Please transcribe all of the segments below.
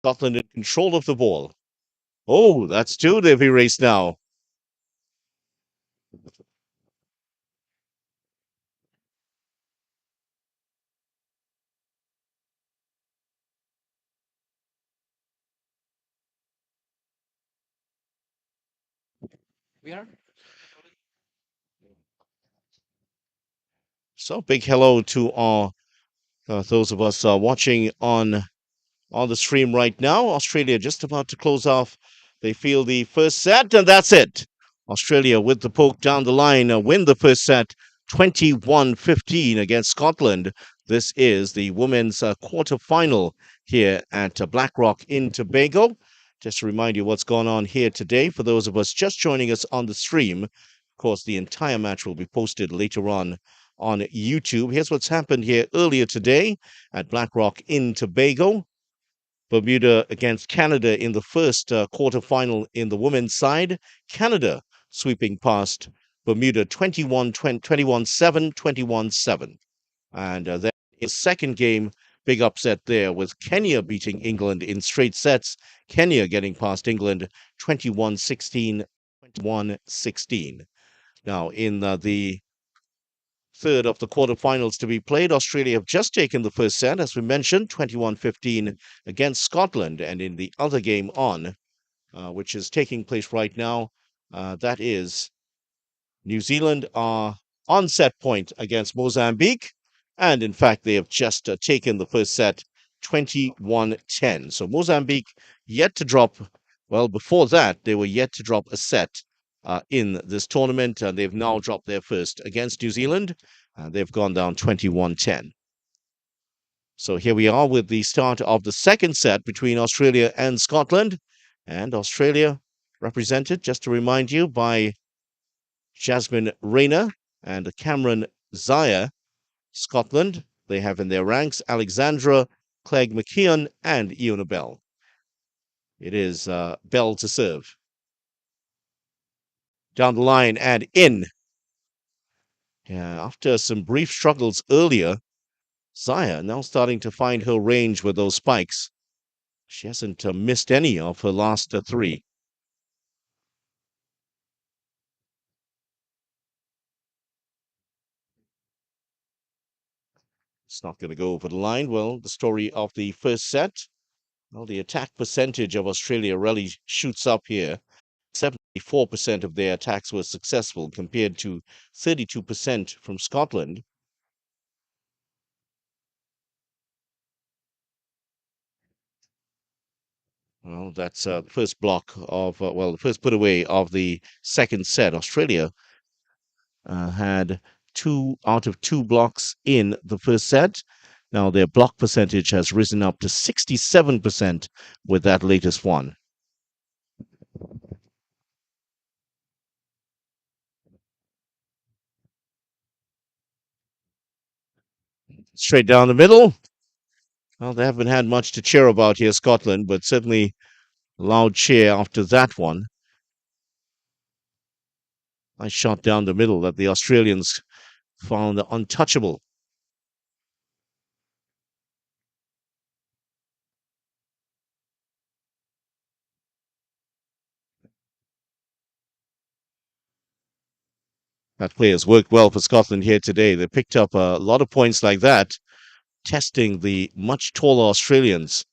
Scotland in control of the ball. Oh, that's two they've erased now. So big hello to our those of us watching on the stream right now. Australia just about to close off. They feel the first set, and that's it. Australia with the poke down the line win the first set 21-15 against Scotland. This is the women's quarter-final here at Blackrock in Tobago. Just to remind you what's gone on here today, for those of us just joining us on the stream, of course, the entire match will be posted later on YouTube. Here's what's happened here earlier today at Blackrock in Tobago. Bermuda against Canada in the first quarterfinal in the women's side. Canada sweeping past Bermuda 21-7, 21-7. And then in the second game, big upset there with Kenya beating England in straight sets. Kenya getting past England 21-16, 21-16. Now, in the third of the quarterfinals to be played, Australia have just taken the first set, as we mentioned, 21-15 against Scotland. And in the other game on, which is taking place right now, that is New Zealand are on set point against Mozambique. And in fact, they have just taken the first set 21-10. So Mozambique yet to drop, well, before that, they were yet to drop a set in this tournament. And they've now dropped their first against New Zealand. They've gone down 21-10. So here we are with the start of the second set between Australia and Scotland. And Australia represented, just to remind you, by Jasmine Rayner and Cameron Zaya. Scotland, they have in their ranks Alexandra, Clegg McKeon, and Iona Bell. It is Bell to serve. Down the line and in. Yeah, after some brief struggles earlier, Zaya now starting to find her range with those spikes. She hasn't missed any of her last three. It's not going to go over the line. Well, the story of the first set. Well, the attack percentage of Australia really shoots up here. 74% of their attacks were successful compared to 32% from Scotland. Well, that's the first block of, the first put away of the second set. Australia had 2 out of 2 blocks in the first set. Now their block percentage has risen up to 67% with that latest one. Straight down the middle. Well, they haven't had much to cheer about here, Scotland, but certainly loud cheer after that one. Nice shot down the middle that the Australians found untouchable. That play has worked well for Scotland here today. They picked up a lot of points like that, testing the much taller Australians.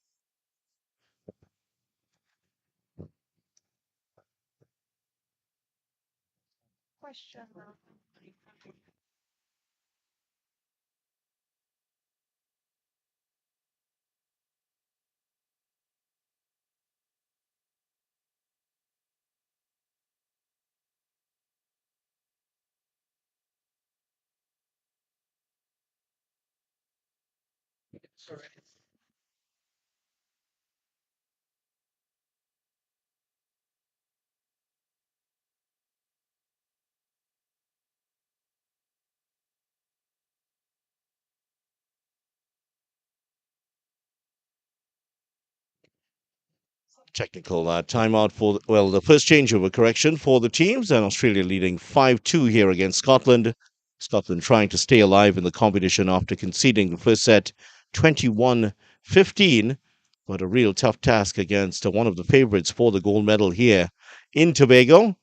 Technical timeout for, well, the first changeover correction for the teams, and Australia leading 5-2 here against Scotland. Scotland trying to stay alive in the competition after conceding the first set 21-15. but a real tough task against one of the favorites for the gold medal here in Tobago.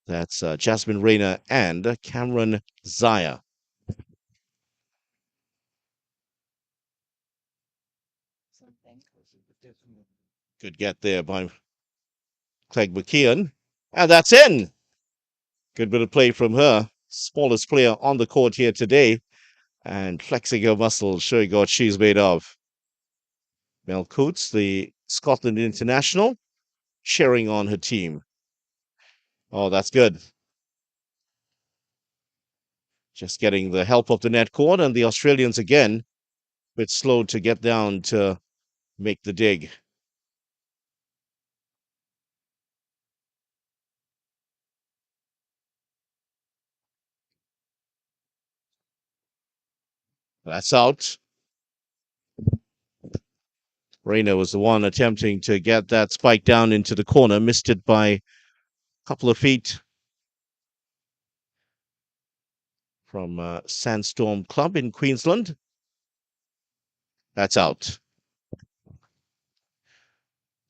That's Jasmine Rayner and Cameron Zaya. Good get there by Clegg McKeon. And that's in. Good bit of play from her. Smallest player on the court here today. And flexing her muscles, showing what she's made of. Mel Coates, the Scotland international, cheering on her team. Oh, that's good. Just getting the help of the net cord, and the Australians again, a bit slow to get down to make the dig. That's out. Rayner was the one attempting to get that spike down into the corner, missed it by a couple of feet from Sandstorm Club in Queensland. That's out.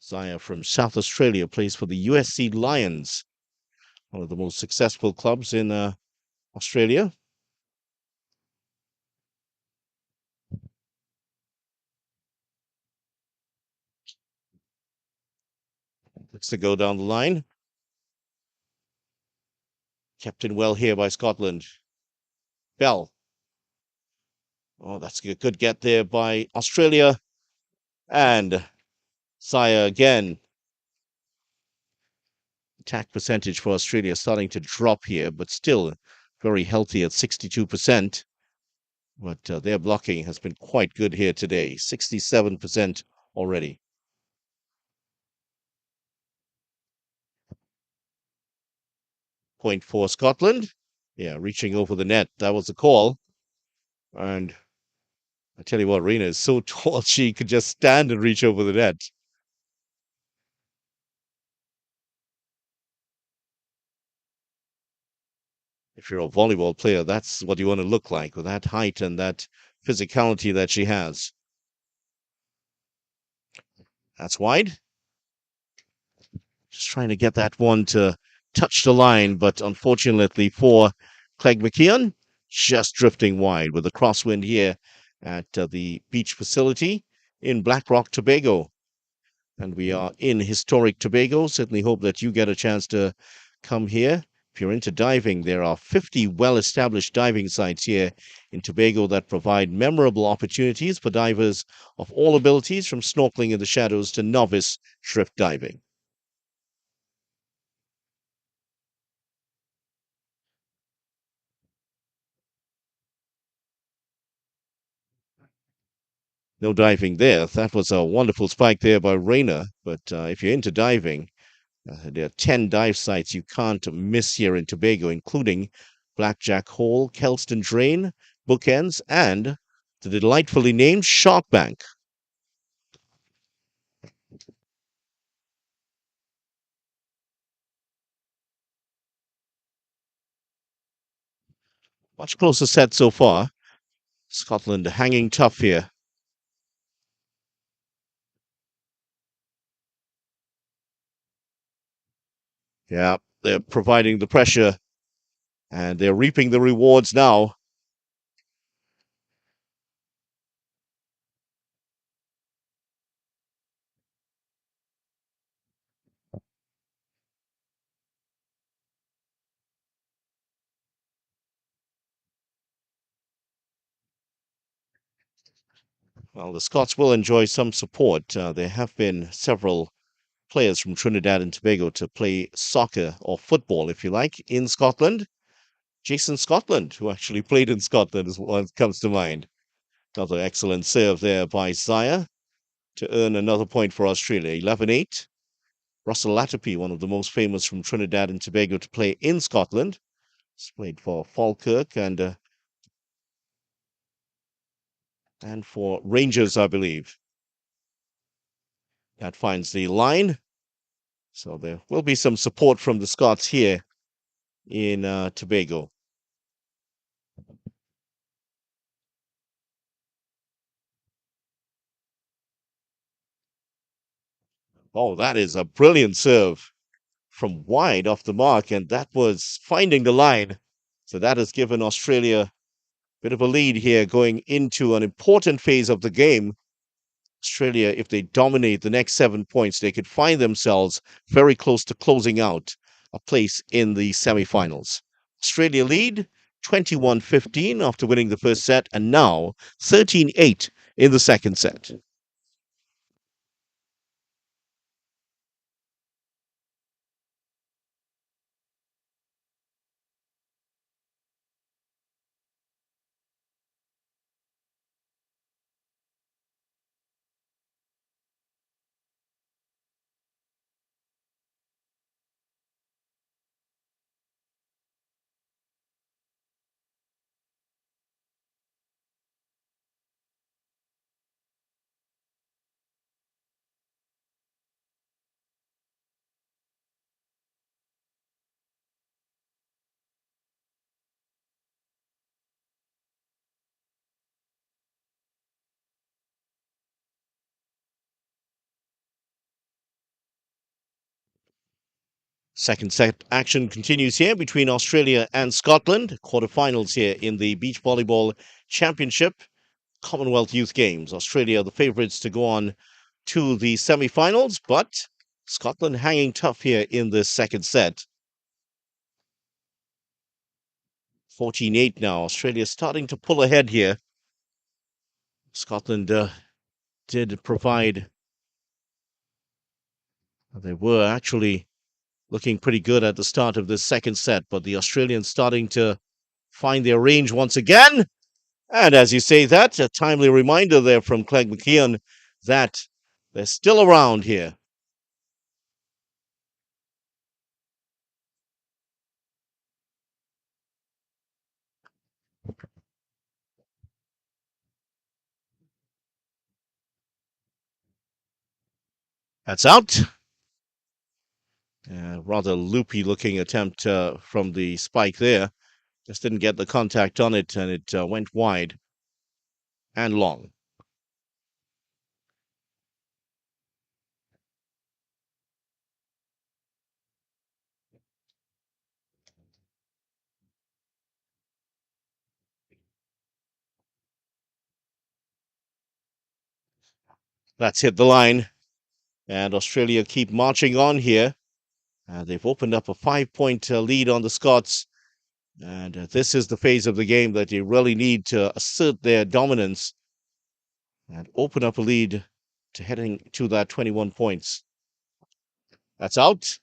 Zaya from South Australia plays for the USC Lions, one of the most successful clubs in Australia. Looks to go down the line. Kept in well here by Scotland. Bell. Oh, that's a good get there by Australia. And Zaya again. Attack percentage for Australia starting to drop here, but still very healthy at 62%. But their blocking has been quite good here today, 67% already. Point for Scotland. Yeah, reaching over the net. That was the call. And I tell you what, Rena is so tall, she could just stand and reach over the net. If you're a volleyball player, that's what you want to look like with that height and that physicality that she has. That's wide. Just trying to get that one to touch the line, but unfortunately for Clegg McKeon, just drifting wide with a crosswind here at the beach facility in Blackrock, Tobago. And we are in historic Tobago. Certainly hope that you get a chance to come here. If you're into diving, there are 50 well-established diving sites here in Tobago that provide memorable opportunities for divers of all abilities, from snorkeling in the shadows to novice drift diving. No diving there. That was a wonderful spike there by Rayner. But if you're into diving, there are 10 dive sites you can't miss here in Tobago, including Blackjack Hole, Kelston Drain, Bookends, and the delightfully named Shark Bank. Much closer set so far. Scotland hanging tough here. Yeah, they're providing the pressure and they're reaping the rewards now. Well, the Scots will enjoy some support. There have been several players from Trinidad and Tobago to play soccer or football, if you like, in Scotland. Jason Scotland, who actually played in Scotland, is what comes to mind. Another excellent serve there by Zaya to earn another point for Australia. 11-8. Russell Latterpy, one of the most famous from Trinidad and Tobago to play in Scotland. He's played for Falkirk and for Rangers, I believe. That finds the line. So there will be some support from the Scots here in Tobago. Oh, that is a brilliant serve from wide off the mark, and that was finding the line. So that has given Australia a bit of a lead here going into an important phase of the game. Australia, if they dominate the next 7 points, they could find themselves very close to closing out a place in the semi-finals. Australia lead 21-15 after winning the first set, and now 13-8 in the second set. Second set action continues here between Australia and Scotland. Quarterfinals here in the Beach Volleyball Championship Commonwealth Youth Games. Australia, the favourites to go on to the semi-finals, but Scotland hanging tough here in the second set. 14-8 now. Australia starting to pull ahead here. Scotland did provide. They were actually looking pretty good at the start of this second set, but the Australians starting to find their range once again. And as you say that, a timely reminder there from Clegg McKeon that they're still around here. That's out. Rather loopy looking attempt from the spike there. Just didn't get the contact on it, and it went wide and long. That's hit the line, and Australia keep marching on here. They've opened up a 5 point lead on the Scots, and this is the phase of the game that you really need to assert their dominance and open up a lead to heading to that 21 points. That's out.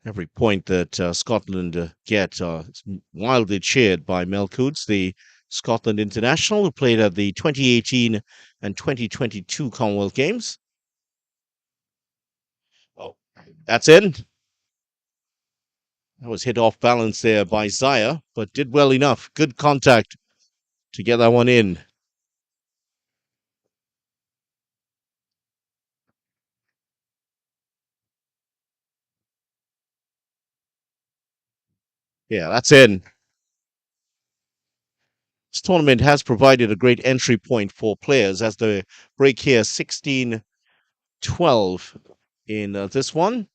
Every point that Scotland get is wildly cheered by Mel Coots, the Scotland international who played at the 2018 and 2022 Commonwealth Games. Oh, that's in. That was hit off balance there by Zaya, but did well enough. Good contact to get that one in. Yeah, that's in. This tournament has provided a great entry point for players as the break here 16-12 in this one.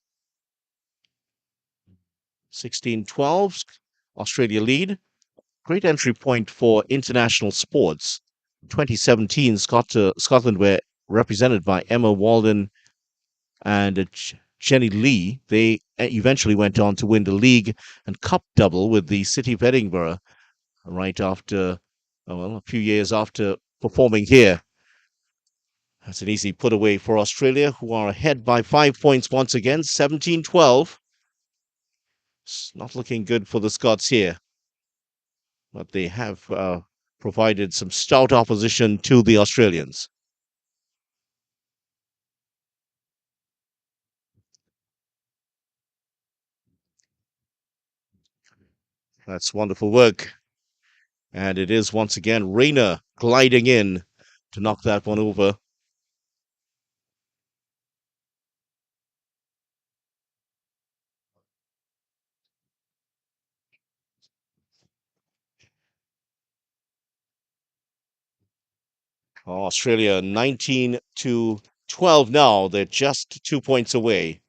16-12, Australia lead. Great entry point for international sports. 2017, Scotland were represented by Emma Walden and Jenny Lee. They eventually went on to win the league and cup double with the City of Edinburgh right after, well, a few years after performing here. That's an easy put away for Australia, who are ahead by 5 points once again, 17-12. It's not looking good for the Scots here, but they have provided some stout opposition to the Australians. That's wonderful work. And it is once again Rayner gliding in to knock that one over. Australia 19-12 now. They're just 2 points away.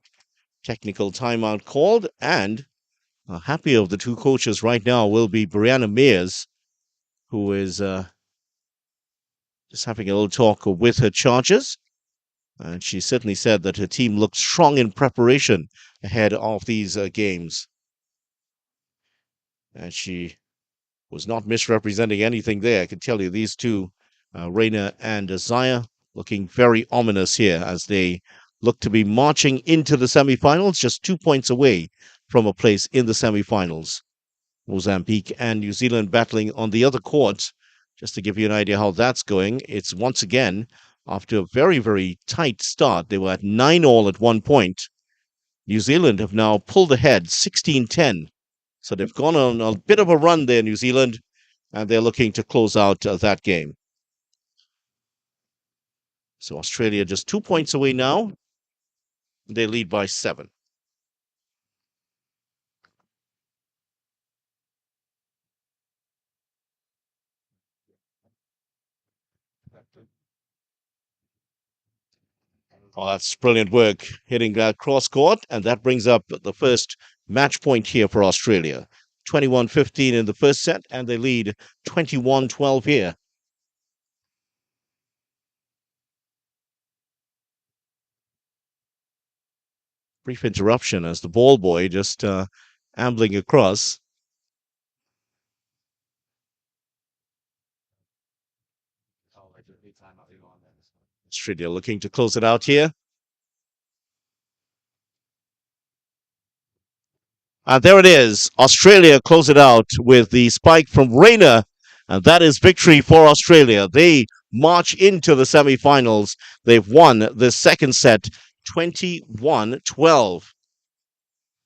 Technical timeout called, and happy of the two coaches right now will be Brianna Mears, who is just having a little talk with her charges. And she certainly said that her team looked strong in preparation ahead of these games. And she was not misrepresenting anything there. I can tell you these two, Reina and Zaya, looking very ominous here as they look to be marching into the semifinals, just 2 points away from a place in the semifinals. Mozambique and New Zealand battling on the other court. Just to give you an idea how that's going, it's once again, after a very, very tight start, they were at 9-all at one point. New Zealand have now pulled ahead 16-10. So they've gone on a bit of a run there, New Zealand, and they're looking to close out that game. So Australia just 2 points away now. They lead by 7. Oh, that's brilliant work hitting that cross court, and that brings up the first match point here for Australia. 21-15 in the first set, and they lead 21-12 here. Brief interruption as the ball boy just ambling across. Australia looking to close it out here. And there it is. Australia close it out with the spike from Reina. And that is victory for Australia. They march into the semifinals. They've won the second set 21-12.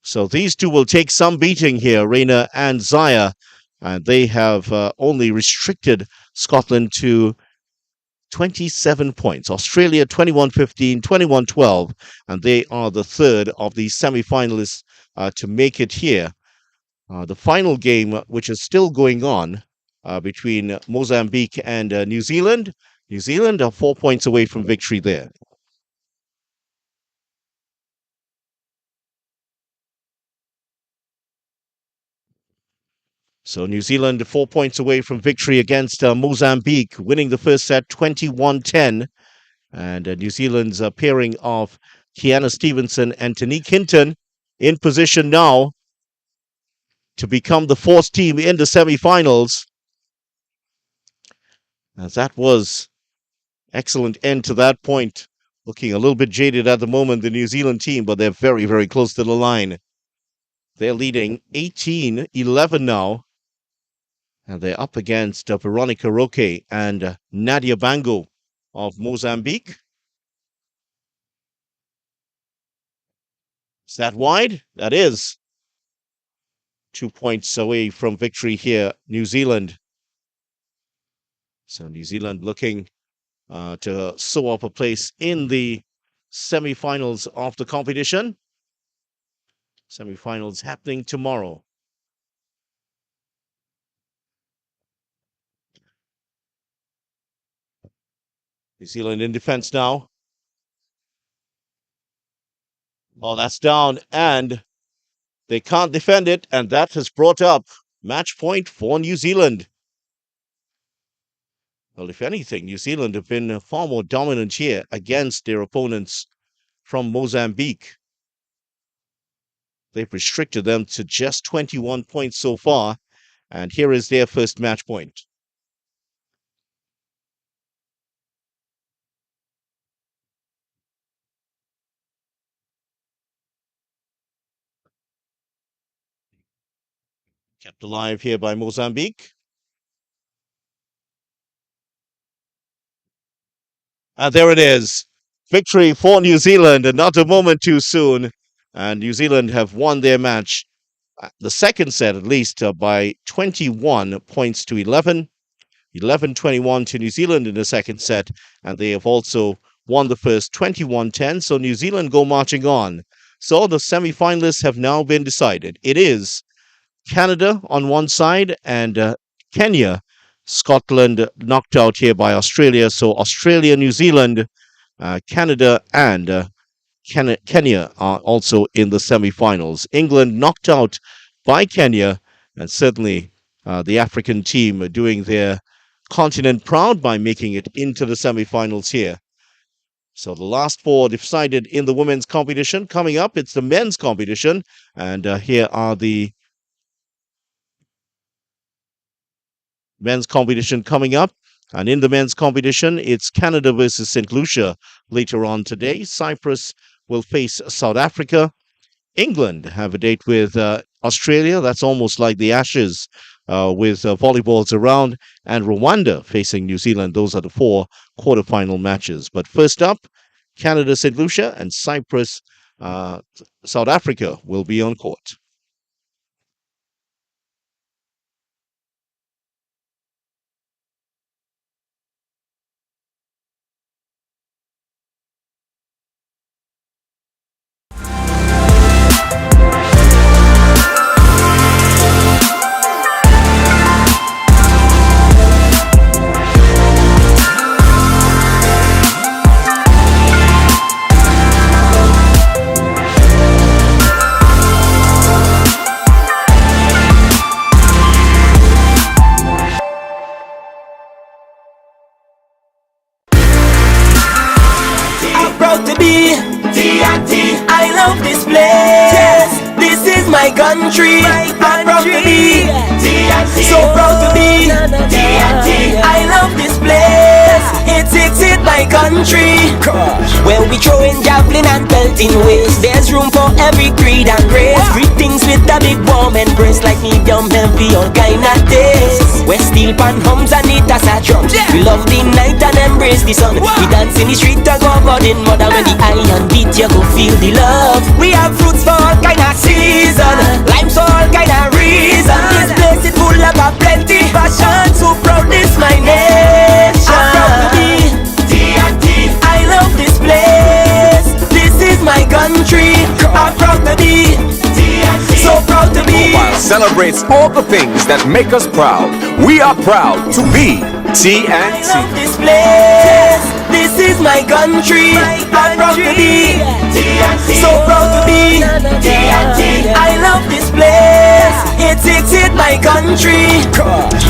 So these two will take some beating here, Reina and Zaya. And they have only restricted Scotland to 27 points. Australia 21-15, 21-12, and they are the third of the semi-finalists to make it here. The final game, which is still going on between Mozambique and New Zealand. New Zealand are 4 points away from victory there. So New Zealand 4 points away from victory against Mozambique, winning the first set 21-10. And New Zealand's pairing of Kiana Stevenson and Tanique Hinton in position now to become the fourth team in the semifinals. As that was excellent end to that point. Looking a little bit jaded at the moment, the New Zealand team, but they're very, very close to the line. They're leading 18-11 now. And they're up against Veronica Roque and Nadia Bango of Mozambique. Is that wide? That is. 2 points away from victory here, New Zealand. So New Zealand looking to sew up a place in the semifinals of the competition. Semifinals happening tomorrow. New Zealand in defense now. Oh, that's down, and they can't defend it, and that has brought up match point for New Zealand. Well, if anything, New Zealand have been far more dominant here against their opponents from Mozambique. They've restricted them to just 21 points so far, and here is their first match point. Kept alive here by Mozambique. And there it is. Victory for New Zealand, and not a moment too soon. And New Zealand have won their match, the second set at least, by 21 points to 11. 11-21 to New Zealand in the second set. And they have also won the first 21-10. So New Zealand go marching on. So the semi-finalists have now been decided. It is Canada on one side and Kenya Scotland knocked out here by Australia. So Australia, New Zealand, Canada, and Kenya are also in the semi-finals. England knocked out by Kenya, and certainly the African team doing their continent proud by making it into the semi-finals here. So the last four decided in the women's competition. Coming up, it's the men's competition, and here are the men's competition coming up. And in the men's competition, it's Canada versus St. Lucia later on today. Cyprus will face South Africa. England have a date with Australia. That's almost like the Ashes with volleyballs around. And Rwanda facing New Zealand. Those are the four quarterfinal matches. But first up, Canada, St. Lucia, and Cyprus, South Africa will be on court. I love this place. This is my country. I'm proud to be. So proud to be. I love this place. It's my country. Where we throwing javelin and pelting waste. There's room for every creed and race. Greetings with a big warm embrace, like medium heavy, all kind of taste. Where steel pan hums and it as a drum. We love the night and embrace the sun. We dance in the street to go about in mud. And when the iron beat, you go feel the love. We have fruits for all kind of season, limes for all kind of reason. This place is full of a plenty passion. So proud, this my nation. I'm proud to be TNT. I love this place. This is my country. I'm proud to be TNT. So proud to be. Mobile celebrates all the things that make us proud. We are proud to be TNT. I love this place. This is my country. I'm proud to be TNT. So proud to be TNT. I love this place. It's my country.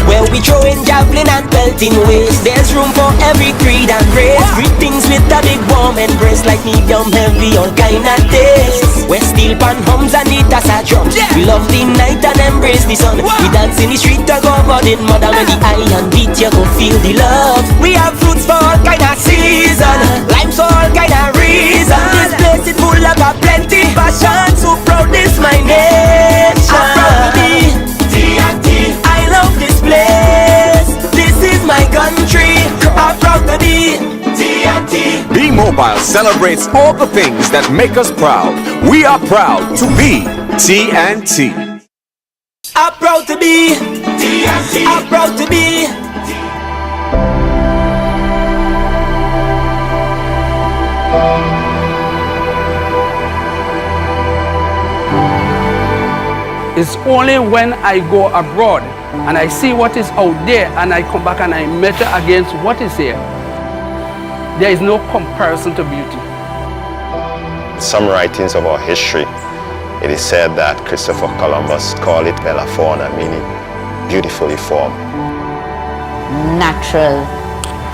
Where we throwing javelin and pelting waste. There's room for every creed and race. Greetings with a big warm embrace, like medium heavy, all kind of taste. Where steel pan hums and it as a drum. We love the night and embrace the sun. We dance in the street to go about in mud. And when the iron beat, you go feel the love. We have fruits for all kind of season, limes for all kind of reason. This place is full of a plenty passion. So proud, this my nation. I'm proud to be TNT. I love this place. This is my country. I'm proud to be TNT. B-Mobile celebrates all the things that make us proud. We are proud to be TNT. I'm proud to be TNT. I'm proud to be. It's only when I go abroad and I see what is out there and I come back and I measure against what is here. There is no comparison to beauty. Some writings of our history, it is said that Christopher Columbus called it Bella Fauna, meaning beautifully formed. Natural,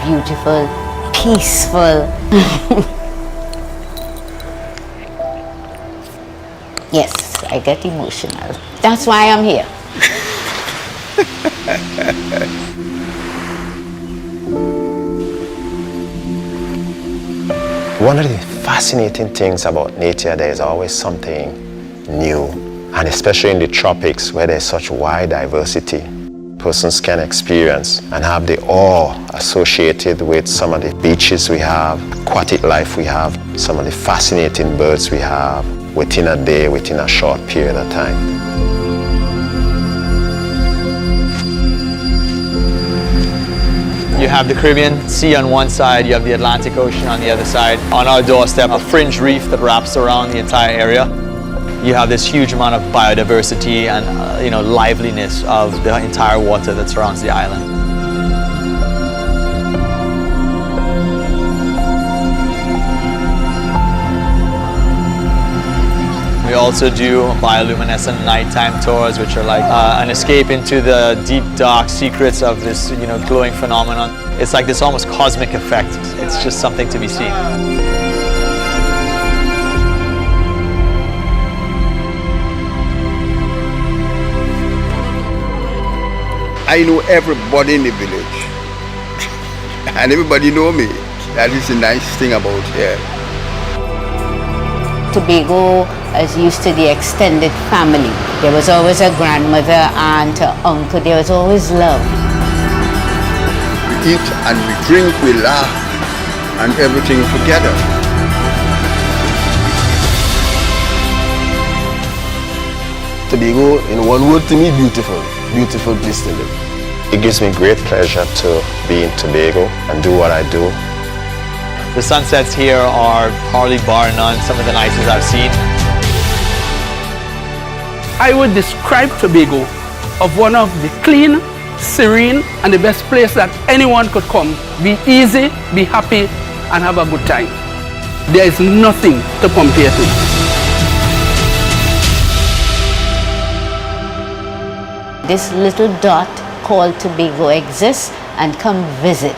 beautiful, peaceful. Yes, I get emotional. That's why I'm here. One of the fascinating things about nature, there is always something new, and especially in the tropics where there's such wide diversity, persons can experience and have the awe associated with some of the beaches we have, aquatic life we have, some of the fascinating birds we have within a day, within a short period of time. You have the Caribbean Sea on one side, you have the Atlantic Ocean on the other side. On our doorstep, a fringe reef that wraps around the entire area. You have this huge amount of biodiversity and liveliness of the entire water that surrounds the island. also do bioluminescent nighttime tours, which are like an escape into the deep, dark secrets of this, glowing phenomenon. It's like this almost cosmic effect. It's just something to be seen. I know everybody in the village, and everybody know me. That is the nice thing about here. Tobago is used to the extended family. There was always a grandmother, aunt, uncle. There was always love. We eat and we drink, we laugh, and everything together. Tobago, in one word to me, beautiful. Beautiful place to live. It gives me great pleasure to be in Tobago and do what I do. The sunsets here are probably bar none some of the nicest I've seen. I would describe Tobago of one of the clean, serene, and the best place that anyone could come. Be easy, be happy, and have a good time. There is nothing to compare to. This little dot called Tobago exists, and come visit.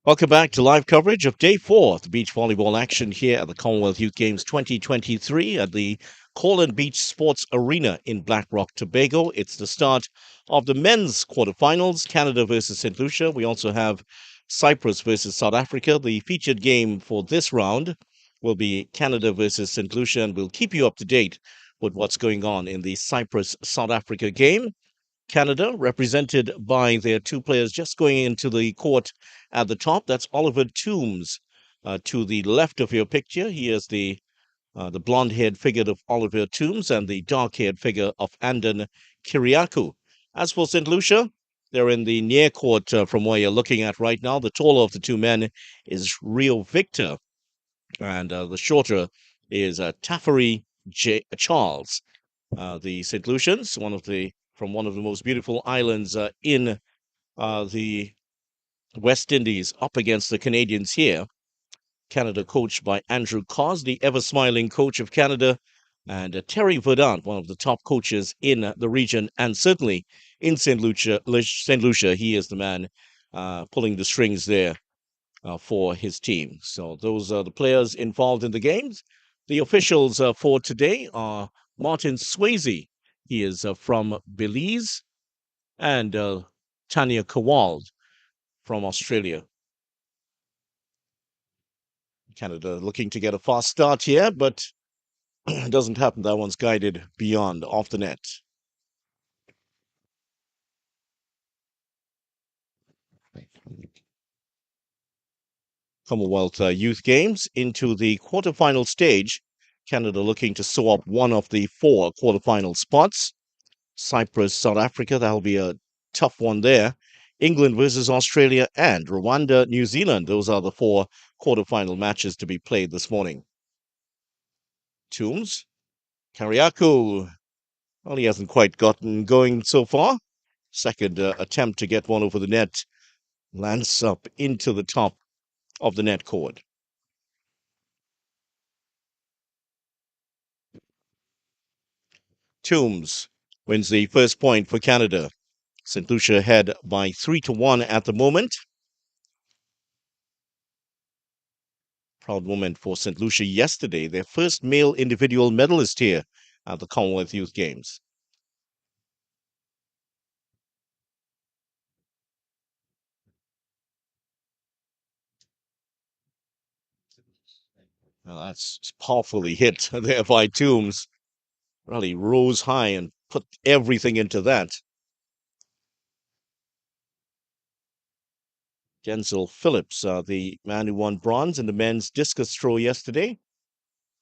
Welcome back to live coverage of Day 4 of the beach volleyball action here at the Commonwealth Youth Games 2023 at the Corland Beach Sports Arena in Black Rock, Tobago. It's the start of the men's quarterfinals, Canada versus St. Lucia. We also have Cyprus versus South Africa. The featured game for this round will be Canada versus St. Lucia, and we'll keep you up to date with what's going on in the Cyprus-South Africa game. Canada, represented by their two players just going into the court at the top. That's Oliver Toombs to the left of your picture. He is the blonde-haired figure of Oliver Toombs and the dark-haired figure of Andon Kyriakou. As for St. Lucia, they're in the near court from where you're looking at right now. The taller of the two men is Rio Victor, and the shorter is Tafari Charles. The St. Lucians, from one of the most beautiful islands in the West Indies, up against the Canadians here. Canada coached by Andrew Cos, the ever-smiling coach of Canada, and Terry Verdant, one of the top coaches in the region, and certainly in St. Lucia. He is the man pulling the strings there for his team. So those are the players involved in the games. The officials for today are Martin Swayze. He is from Belize, and Tanya Kowald from Australia. Canada looking to get a fast start here, but it doesn't happen. That one's guided beyond, off the net. Commonwealth Youth Games into the quarterfinal stage. Canada looking to sew up one of the 4 quarterfinal spots. Cyprus, South Africa, that'll be a tough one there. England versus Australia and Rwanda, New Zealand. Those are the 4 quarterfinal matches to be played this morning. Toombs, Kyriakou. Well, he hasn't quite gotten going so far. Second attempt to get one over the net lands up into the top of the net cord. Toombs wins the first point for Canada. St. Lucia ahead by 3-1 at the moment. Proud moment for St. Lucia yesterday, their first male individual medalist here at the Commonwealth Youth Games. Well, that's powerfully hit there by Toombs. Really rose high and put everything into that. Denzel Phillips, the man who won bronze in the men's discus throw yesterday.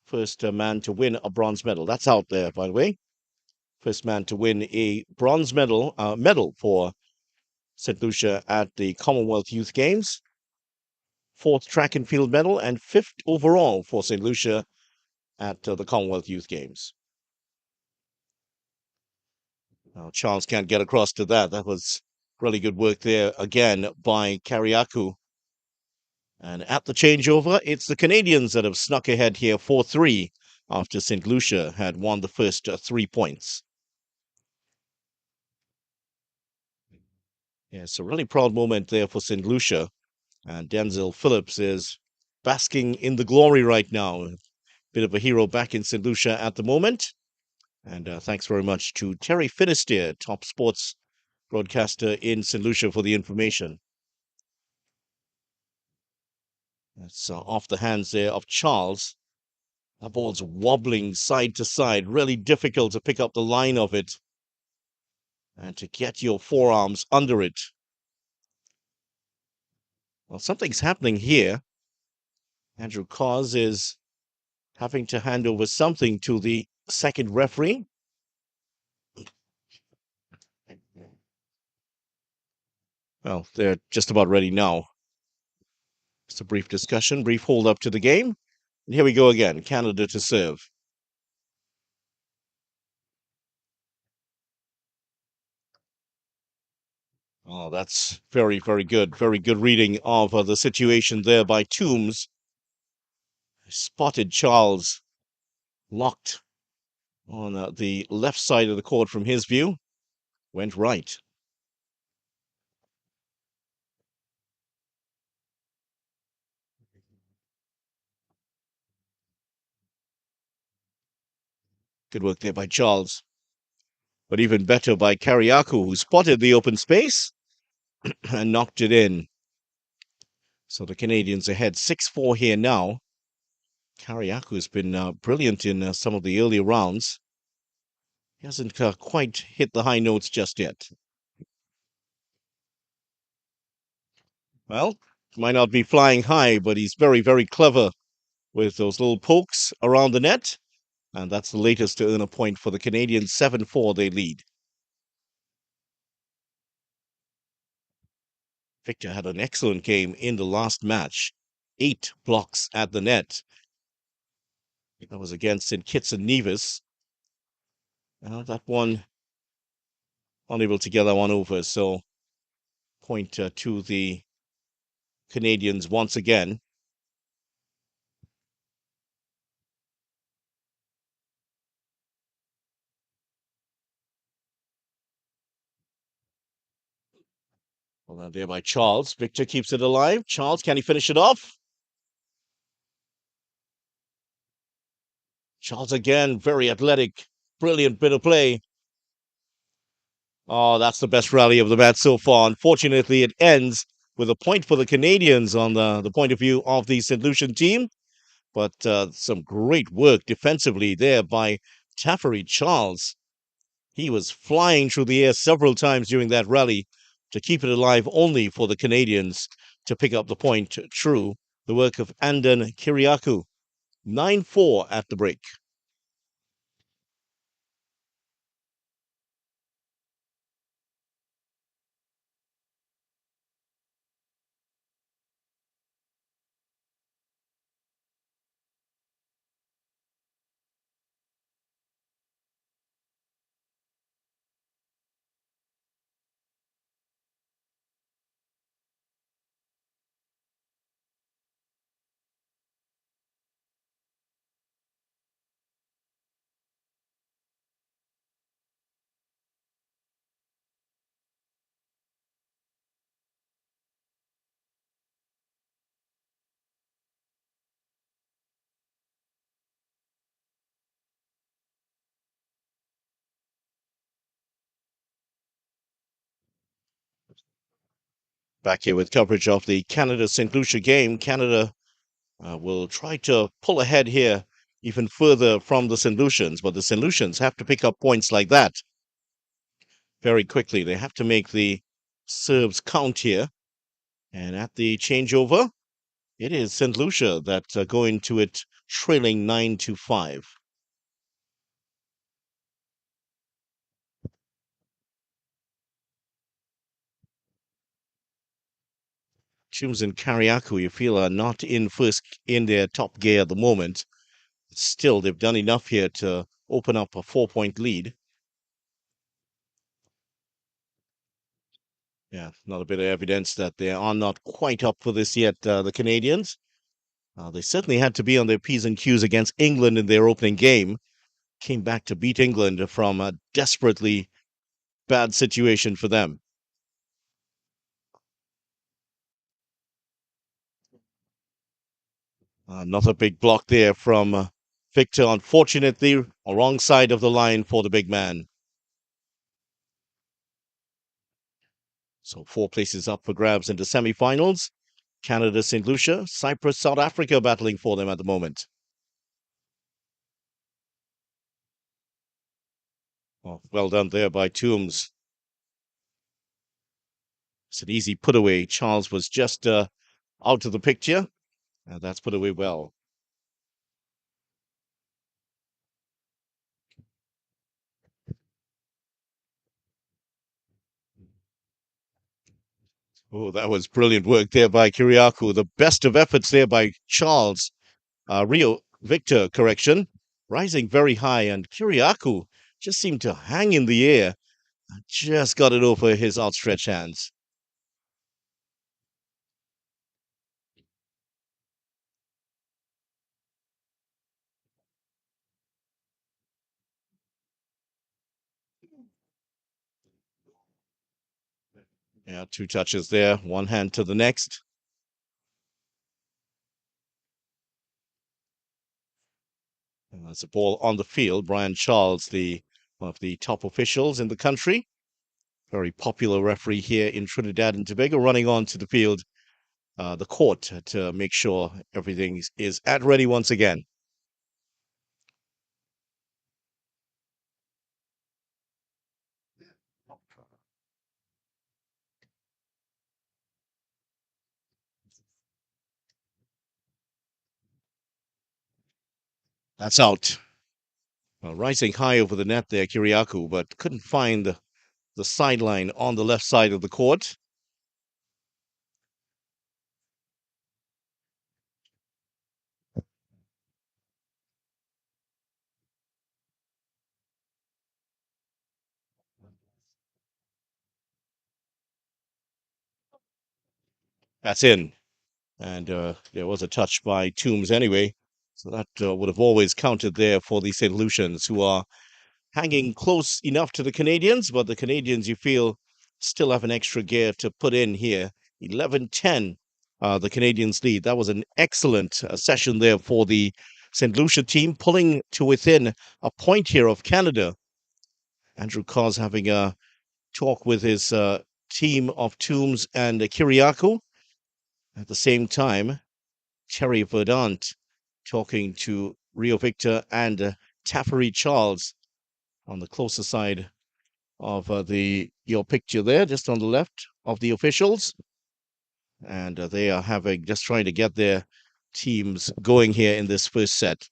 First man to win a bronze medal. That's out there, by the way. First man to win a bronze medal for St. Lucia at the Commonwealth Youth Games. 4th track and field medal and 5th overall for St. Lucia at the Commonwealth Youth Games. Now, Charles can't get across to that. That was really good work there again by Kyriakou. And at the changeover, it's the Canadians that have snuck ahead here 4-3 after St. Lucia had won the first 3 points. Yes, a really proud moment there for St. Lucia. And Denzel Phillips is basking in the glory right now. Bit of a hero back in St. Lucia at the moment. And thanks very much to Terry Finisterre, top sports broadcaster in St. Lucia, for the information. That's off the hands there of Charles. That ball's wobbling side to side. Really difficult to pick up the line of it and to get your forearms under it. Well, something's happening here. Andrew Cos is having to hand over something to the second referee. Well, they're just about ready now. Just a brief discussion, brief hold up to the game. And here we go again, Canada to serve. Oh, that's very, very good. Very good reading of the situation there by Toombs. Spotted Charles locked on the left side of the court from his view. Went right. Good work there by Charles. But even better by Kariakou, who spotted the open space and knocked it in. So the Canadians ahead 6-4 here now. Kariakou has been brilliant in some of the earlier rounds. He hasn't quite hit the high notes just yet. Well, might not be flying high, but he's very, very clever with those little pokes around the net. And that's the latest to earn a point for the Canadians. 7-4 they lead. Victor had an excellent game in the last match. 8 blocks at the net. That was against St. Kitts and Nevis. That one, unable to get that one over. So, point to the Canadians once again. Well, there by Charles. Victor keeps it alive. Charles, can he finish it off? Charles again, very athletic. Brilliant bit of play. Oh, that's the best rally of the match so far. Unfortunately, it ends with a point for the Canadians on the point of view of the St. Lucian team. But some great work defensively there by Taffery Charles. He was flying through the air several times during that rally to keep it alive, only for the Canadians to pick up the point through the work of Andan Kiriakou. 9-4 at the break. Back here with coverage of the Canada-St. Lucia game. Canada will try to pull ahead here even further from the St. Lucians, but the St. Lucians have to pick up points like that very quickly. They have to make the serves count here. And at the changeover, it is St. Lucia that go into it trailing 9-5. Chums and Kariakou, you feel, are not in their top gear at the moment. Still, they've done enough here to open up a 4-point lead. Yeah, not a bit of evidence that they are not quite up for this yet, the Canadians. They certainly had to be on their P's and Q's against England in their opening game. Came back to beat England from a desperately bad situation for them. Another big block there from Victor, unfortunately, wrong side of the line for the big man. So 4 places up for grabs into semi-finals. Canada, St. Lucia, Cyprus, South Africa battling for them at the moment. Oh, well done there by Toombs. It's an easy put away. Charles was just out of the picture. And that's put away well. Oh, that was brilliant work there by Kiriakou. The best of efforts there by Charles. Victor, correction. Rising very high, and Kiriakou just seemed to hang in the air. Just got it over his outstretched hands. Yeah, 2 touches there, one hand to the next. And that's a ball on the field. Brian Charles, one of the top officials in the country, very popular referee here in Trinidad and Tobago, running onto the field, the court, to make sure everything is at ready once again. That's out. Rising high over the net there, Kiriakou, but couldn't find the sideline on the left side of the court. That's in. And there was a touch by Toombs anyway. So that would have always counted there for the St. Lucians, who are hanging close enough to the Canadians, but the Canadians, you feel, still have an extra gear to put in here. 11-10, the Canadians lead. That was an excellent session there for the St. Lucia team, pulling to within a point here of Canada. Andrew Cos having a talk with his team of Toombs and Kiriakou. At the same time, Terry Verdant talking to Rio Victor and Taffery Charles on the closer side of your picture there, just on the left of the officials. And they are trying to get their teams going here in this first set.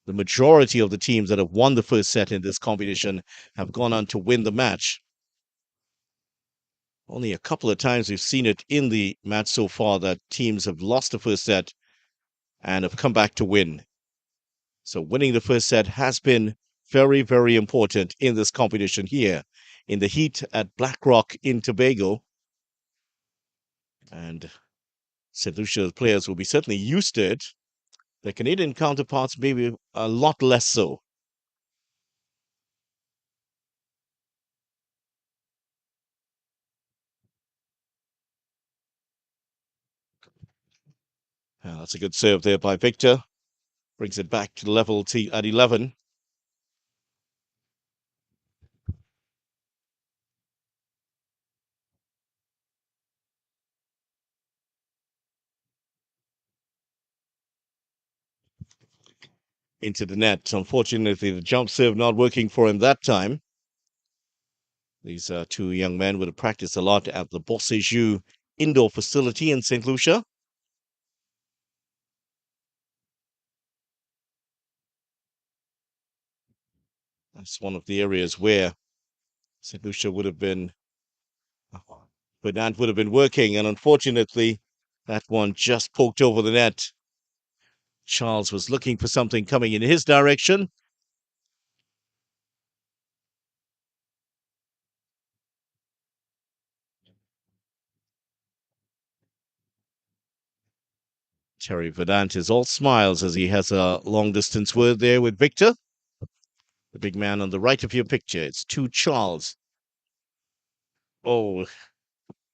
The majority of the teams that have won the first set in this competition have gone on to win the match. Only a couple of times we've seen it in the match so far that teams have lost the first set and have come back to win. So winning the first set has been very, very important in this competition here in the heat at Blackrock in Tobago. And St. Lucia's players will be certainly used to it. Their Canadian counterparts maybe a lot less so. That's a good serve there by Victor. Brings it back to level at 11. Into the net. Unfortunately, the jump serve not working for him that time. These two young men would have practiced a lot at the Bossejou indoor facility in St. Lucia. That's one of the areas where St. Lucia would have been, Verdant would have been working, and unfortunately, that one just poked over the net. Charles was looking for something coming in his direction. Terry Verdant is all smiles as he has a long-distance word there with Victor. The big man on the right of your picture. It's to Charles. Oh,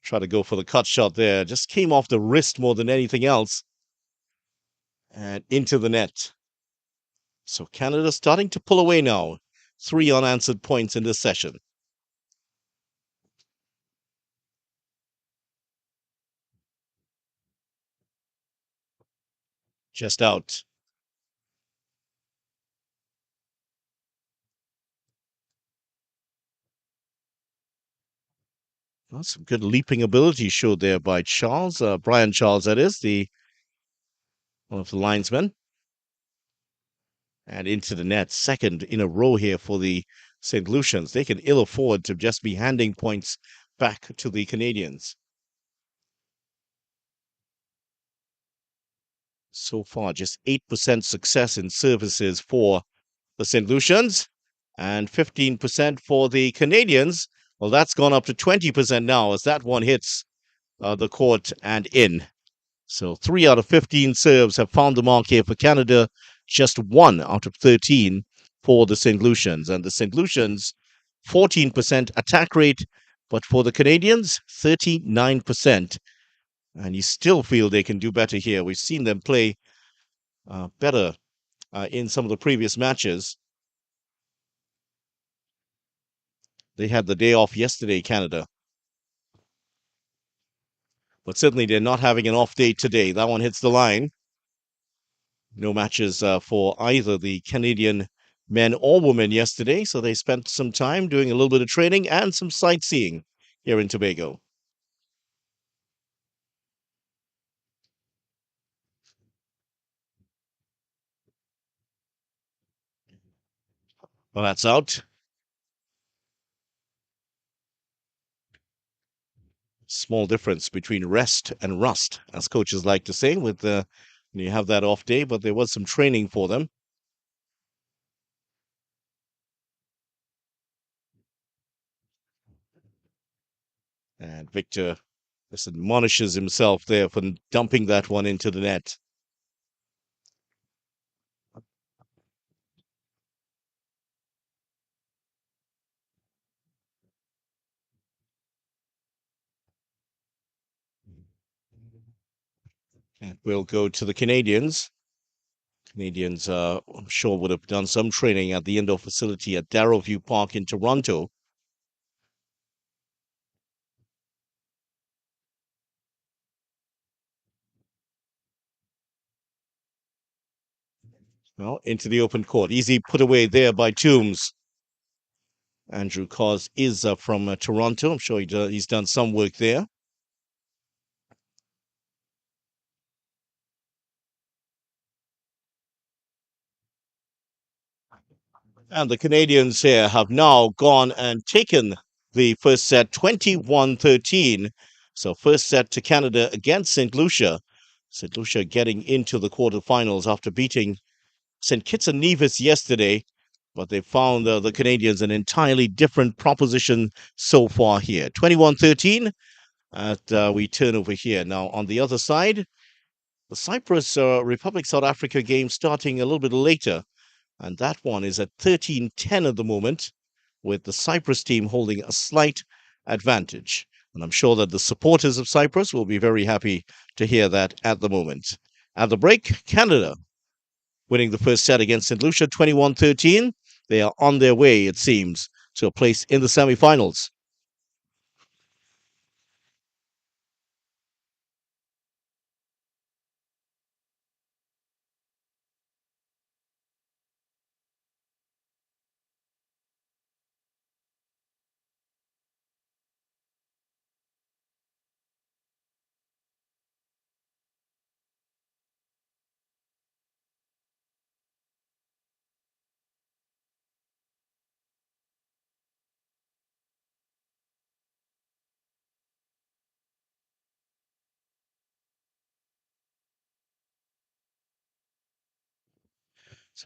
try to go for the cut shot there. Just came off the wrist more than anything else. And into the net. So Canada starting to pull away now. 3 unanswered points in this session. Just out. Well, some good leaping ability showed there by Charles, Brian Charles, that is, one of the linesmen. And into the net, second in a row here for the St. Lucians. They can ill afford to just be handing points back to the Canadians. So far, just 8% success in services for the St. Lucians and 15% for the Canadians. Well, that's gone up to 20% now as that one hits the court and in. So 3 out of 15 serves have found the mark here for Canada. Just 1 out of 13 for the St. Lucians. And the St. Lucians, 14% attack rate, but for the Canadians, 39%. And you still feel they can do better here. We've seen them play better in some of the previous matches. They had the day off yesterday, Canada. But certainly they're not having an off day today. That one hits the line. No matches for either the Canadian men or women yesterday, so they spent some time doing a little bit of training and some sightseeing here in Tobago. Well, that's out. Small difference between rest and rust, as coaches like to say, with when you have that off day, but there was some training for them. And Victor just admonishes himself there for dumping that one into the net. And we'll go to the Canadians. Canadians, I'm sure, would have done some training at the indoor facility at Darrowview Park in Toronto. Well, into the open court. Easy put away there by Toombs. Andrew Cause is from Toronto. I'm sure he's done some work there. And the Canadians here have now gone and taken the first set 21-13. So first set to Canada against St. Lucia. St. Lucia getting into the quarterfinals after beating St. Kitts and Nevis yesterday. But they found the Canadians an entirely different proposition so far here. 21-13 at we turn over here. Now on the other side, the Cyprus Republic South Africa game starting a little bit later. And that one is at 13-10 at the moment, with the Cyprus team holding a slight advantage. And I'm sure that the supporters of Cyprus will be very happy to hear that at the moment. At the break, Canada winning the first set against St. Lucia 21-13. They are on their way, it seems, to a place in the semifinals.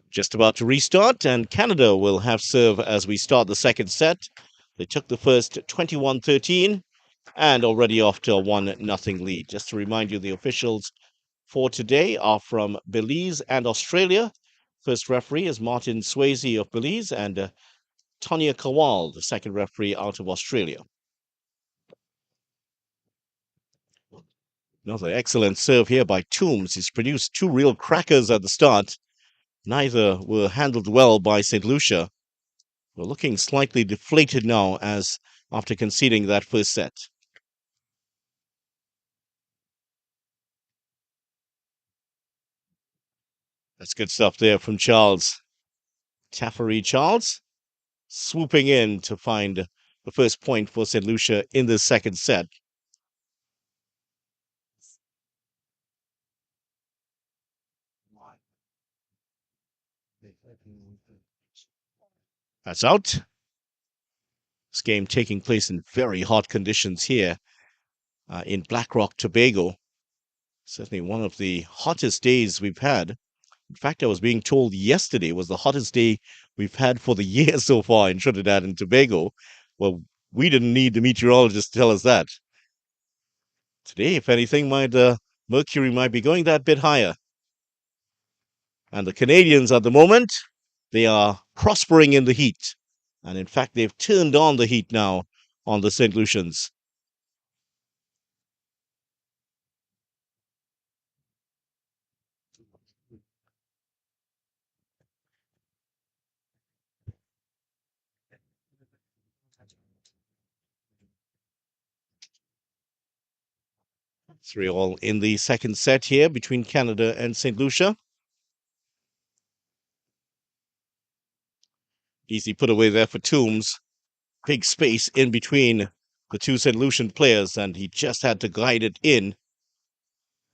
Just about to restart, and Canada will have serve as we start the second set. They took the first 21-13 and already off to a 1-0 lead. Just to remind you, the officials for today are from Belize and Australia. First referee is Martin Swayze of Belize and Tonya Kawal, the second referee out of Australia. Another excellent serve here by Toombs. He's produced two real crackers at the start. Neither were handled well by St. Lucia. We're looking slightly deflated now as after conceding that first set. That's good stuff there from Charles. Taffery Charles swooping in to find the first point for St. Lucia in the second set. That's out. This game taking place in very hot conditions here in Blackrock, Tobago. Certainly one of the hottest days we've had. In fact, I was being told yesterday was the hottest day we've had for the year so far in Trinidad and Tobago. Well, we didn't need the meteorologist to tell us that. Today, if anything, mercury might be going that bit higher. And the Canadians at the moment, they are prospering in the heat. And in fact, they've turned on the heat now on the St. Lucians. 3-3 in the second set here between Canada and St. Lucia. Easy put away there for Toombs. Big space in between the two St. Lucian players, and he just had to glide it in.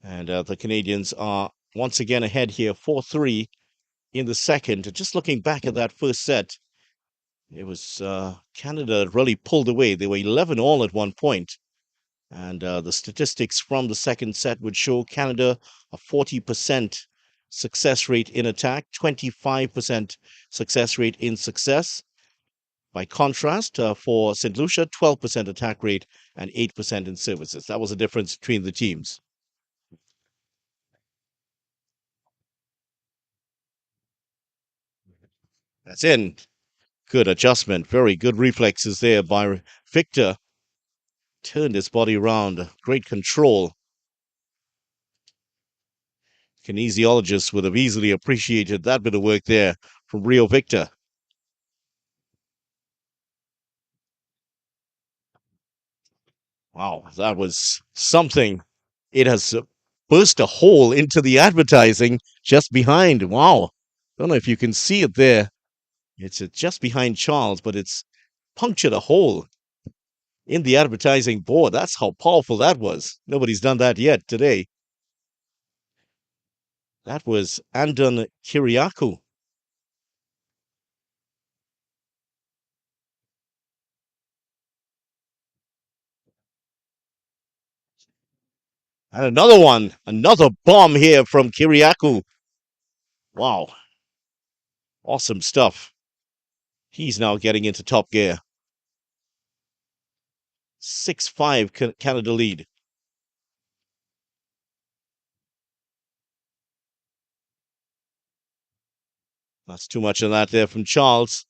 And the Canadians are once again ahead here, 4-3 in the second. Just looking back at that first set, it was Canada that really pulled away. They were 11-all at one point. And the statistics from the second set would show Canada a 40% success rate in attack, 25% success rate in success. By contrast, for St. Lucia, 12% attack rate and 8% in services. That was the difference between the teams. That's in. Good adjustment. Very good reflexes there by Victor. Turned his body around. Great control. Kinesiologists would have easily appreciated that bit of work there from Rio Victor. Wow, that was something. It has burst a hole into the advertising just behind. Wow. Don't know if you can see it there. It's just behind Charles, but it's punctured a hole in the advertising board. That's how powerful that was. Nobody's done that yet today. That was Andon Kiriakou. And another one, another bomb here from Kiriakou. Wow. Awesome stuff. He's now getting into top gear. 6-5 Canada lead. That's too much of that there from Charles.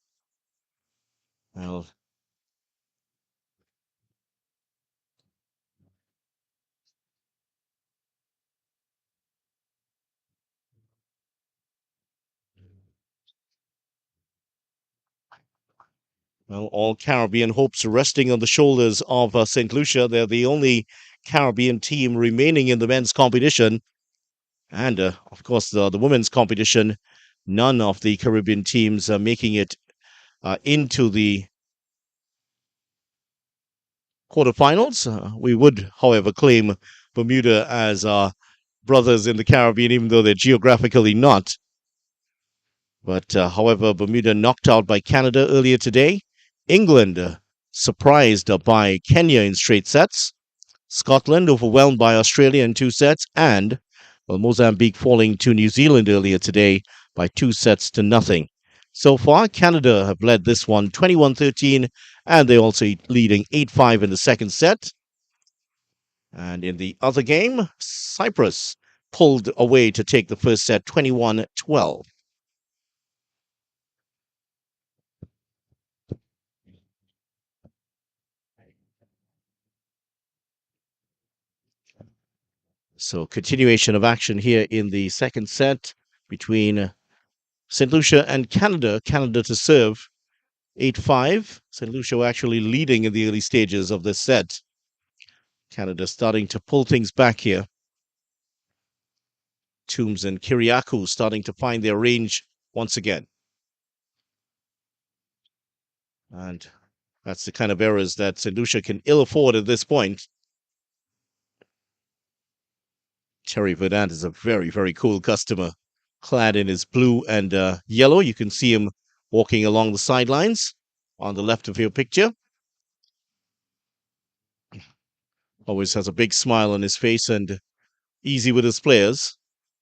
Well, all Caribbean hopes are resting on the shoulders of St. Lucia. They're the only Caribbean team remaining in the men's competition. And, of course, the women's competition, none of the Caribbean teams are making it into the quarterfinals. We would, however, claim Bermuda as our brothers in the Caribbean, even though they're geographically not. But, however, Bermuda knocked out by Canada earlier today. England surprised by Kenya in straight sets. Scotland overwhelmed by Australia in 2 sets. And Mozambique falling to New Zealand earlier today by 2-0. So far, Canada have led this one 21-13, and they're also leading 8-5 in the second set. And in the other game, Cyprus pulled away to take the first set 21-12. So continuation of action here in the second set between St. Lucia and Canada. Canada to serve 8-5. St. Lucia actually leading in the early stages of this set. Canada starting to pull things back here. Toombs and Kiriakou starting to find their range once again. And that's the kind of errors that St. Lucia can ill afford at this point. Terry Verdant is a very, very cool customer. Clad in his blue and yellow. You can see him walking along the sidelines on the left of your picture. Always has a big smile on his face and easy with his players.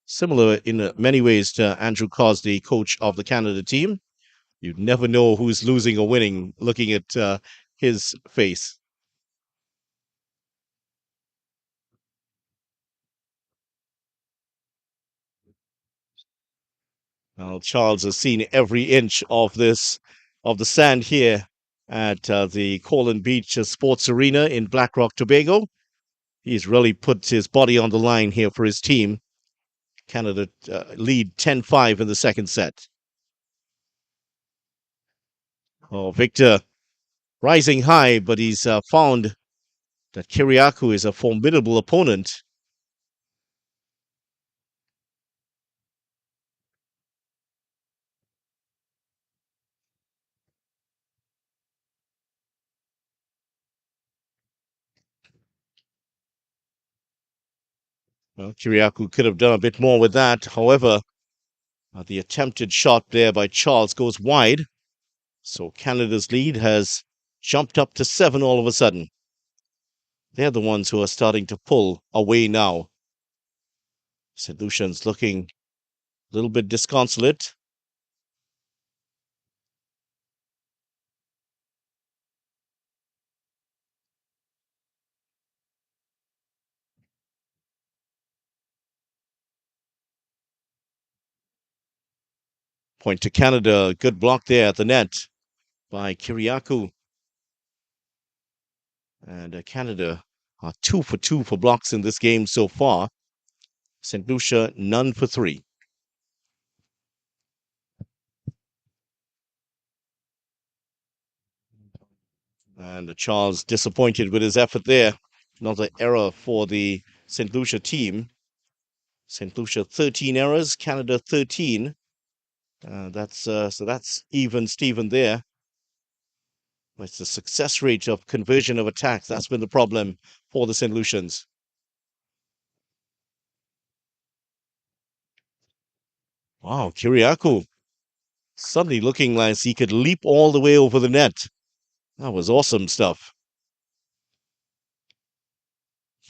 Similar in many ways to Andrew Cos, the coach of the Canada team. You never know who's losing or winning looking at his face. Well, Charles has seen every inch of the sand here at the Corlin Beach Sports Arena in Black Rock, Tobago. He's really put his body on the line here for his team. Canada lead 10-5 in the second set. Oh, Victor rising high, but he's found that Kiriakou is a formidable opponent. Well, Kiriakou could have done a bit more with that. However, the attempted shot there by Charles goes wide. So Canada's lead has jumped up to 7 all of a sudden. They're the ones who are starting to pull away now. St. Lucian's looking a little bit disconsolate. Point to Canada. Good block there at the net by Kiriakou. And Canada are 2 for 2 for blocks in this game so far. St. Lucia, none for 3. And Charles disappointed with his effort there. Another error for the St. Lucia team. St. Lucia 13 errors, Canada 13. So that's even Steven there. It's the success rate of conversion of attacks. That's been the problem for the St. Lucians. Wow, Kiriakou suddenly looking like he could leap all the way over the net. That was awesome stuff.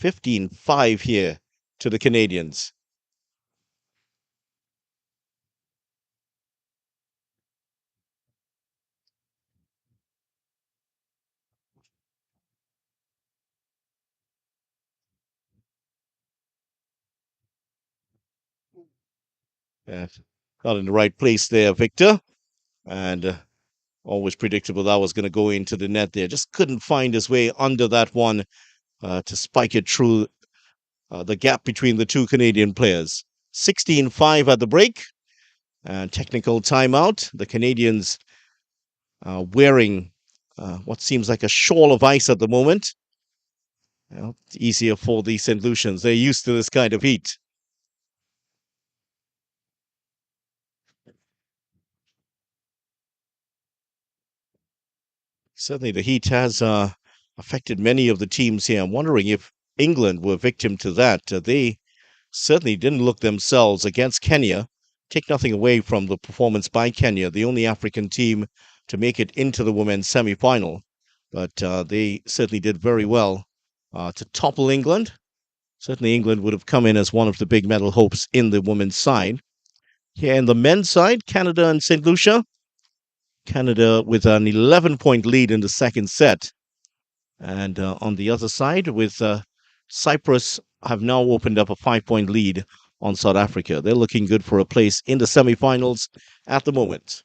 15-5 here to the Canadians. Yeah, got in the right place there, Victor. And always predictable that was going to go into the net there. Just couldn't find his way under that one to spike it through the gap between the two Canadian players. 16-5 at the break. And technical timeout. The Canadians wearing what seems like a shawl of ice at the moment. Well, it's easier for the St. Lucians. They're used to this kind of heat. Certainly, the heat has affected many of the teams here. I'm wondering if England were victim to that. They certainly didn't look themselves against Kenya. Take nothing away from the performance by Kenya, the only African team to make it into the women's semi-final. But they certainly did very well to topple England. Certainly, England would have come in as one of the big medal hopes in the women's side. Here in the men's side, Canada and St. Lucia. Canada with an 11-point lead in the second set. And on the other side, with Cyprus have now opened up a 5-point lead on South Africa. They're looking good for a place in the semifinals at the moment.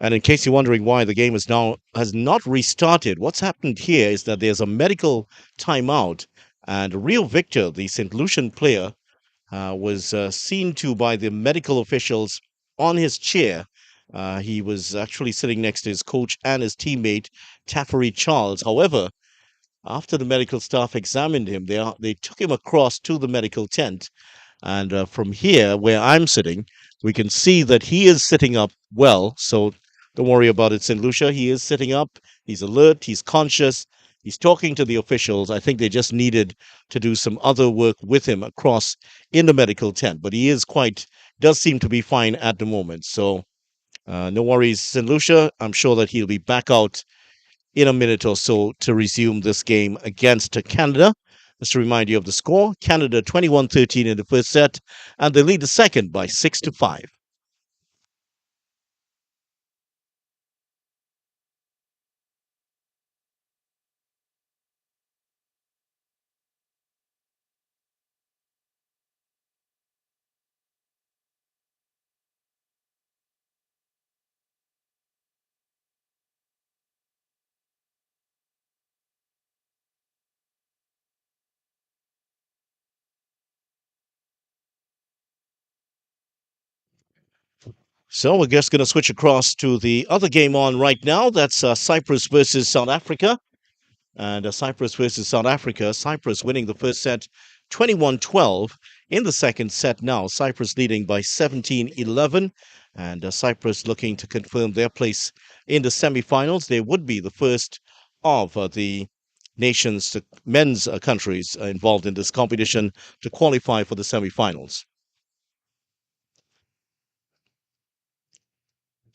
And in case you're wondering why the game has not restarted, what's happened here is that there's a medical timeout, and Rio Victor, the St. Lucian player, was seen to by the medical officials on his chair. He was actually sitting next to his coach and his teammate, Taffery Charles. However, after the medical staff examined him, they took him across to the medical tent. And from here, where I'm sitting, we can see that he is sitting up well. So don't worry about it, St. Lucia. He is sitting up. He's alert. He's conscious. He's talking to the officials. I think they just needed to do some other work with him across in the medical tent. But he does seem to be fine at the moment. So no worries, St. Lucia. I'm sure that he'll be back out in a minute or so to resume this game against Canada. Just to remind you of the score, Canada 21-13 in the first set, and they lead the second by 6-5. So we're just going to switch across to the other game on right now. That's Cyprus versus South Africa. And Cyprus versus South Africa. Cyprus winning the first set 21-12. In the second set now, Cyprus leading by 17-11. And Cyprus looking to confirm their place in the semifinals. They would be the first of the men's countries involved in this competition to qualify for the semifinals.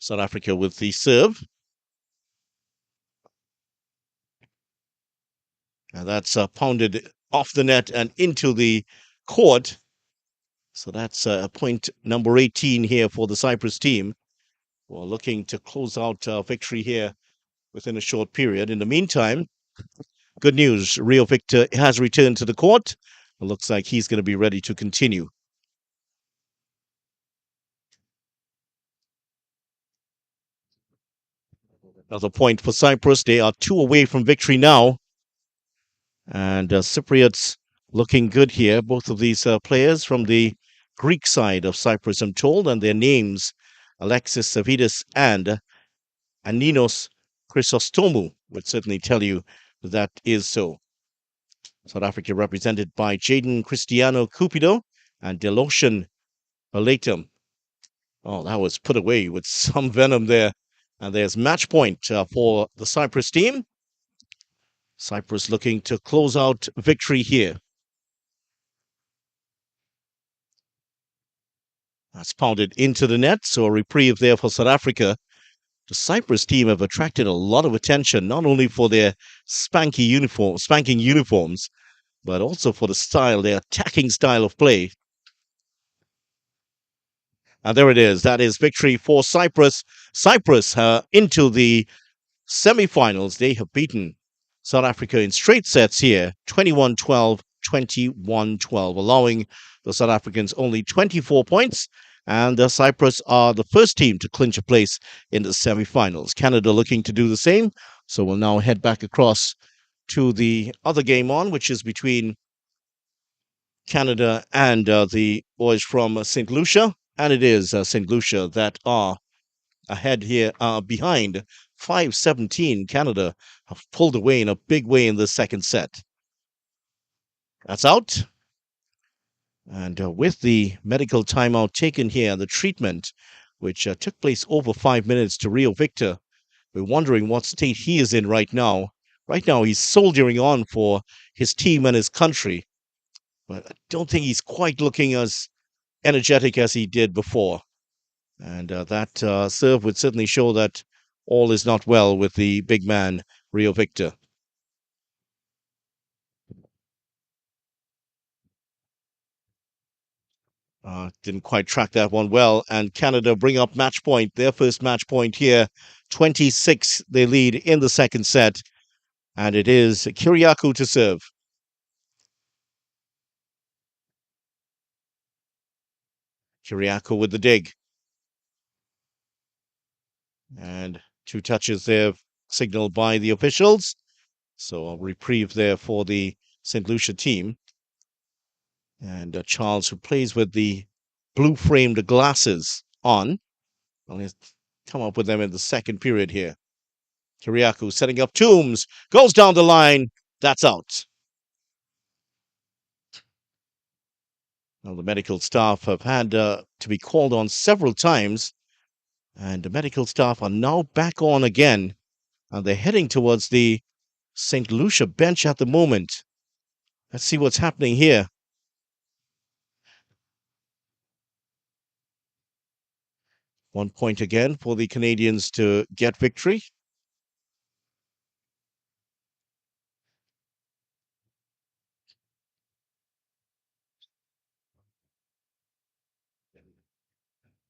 South Africa with the serve. And that's pounded off the net and into the court. So that's point number 18 here for the Cyprus team. We're looking to close out victory here within a short period. In the meantime, good news. Rio Victor has returned to the court. It looks like he's going to be ready to continue. Another point for Cyprus. They are 2 away from victory now. And Cypriots looking good here. Both of these players from the Greek side of Cyprus, I'm told, and their names, Alexis Savidis and Aninos Chrysostomou, would certainly tell you that is so. South Africa represented by Jaden Cristiano Cupido and Deloshan Alatum. Oh, that was put away with some venom there. And there's match point for the Cyprus team. Cyprus looking to close out victory here. That's pounded into the net, so a reprieve there for South Africa. The Cyprus team have attracted a lot of attention, not only for their spanking uniforms, but also for their attacking style of play. And there it is. That is victory for Cyprus. Cyprus into the semifinals. They have beaten South Africa in straight sets here, 21-12, 21-12, allowing the South Africans only 24 points. And Cyprus are the first team to clinch a place in the semifinals. Canada looking to do the same. So we'll now head back across to the other game on, which is between Canada and the boys from St. Lucia. And it is St. Lucia that are ahead here, behind 5-17. Canada have pulled away in a big way in the second set. That's out. And with the medical timeout taken here, the treatment, which took place over 5 minutes to Rio Victor, we're wondering what state he is in right now. Right now, he's soldiering on for his team and his country. But I don't think he's quite looking as energetic as he did before. And that serve would certainly show that all is not well with the big man, Rio Victor. Didn't quite track that one well. And Canada bring up match point, their first match point here. 26, they lead in the second set. And it is Kyriakou to serve. Kyriakou with the dig. And 2 touches there signaled by the officials. So a reprieve there for the St. Lucia team. And Charles, who plays with the blue-framed glasses on. Well, he's come up with them in the second period here. Kiriakou setting up Toombs. Goes down the line. That's out. Now, the medical staff have had to be called on several times. And the medical staff are now back on again. And they're heading towards the St. Lucia bench at the moment. Let's see what's happening here. One point again for the Canadians to get victory.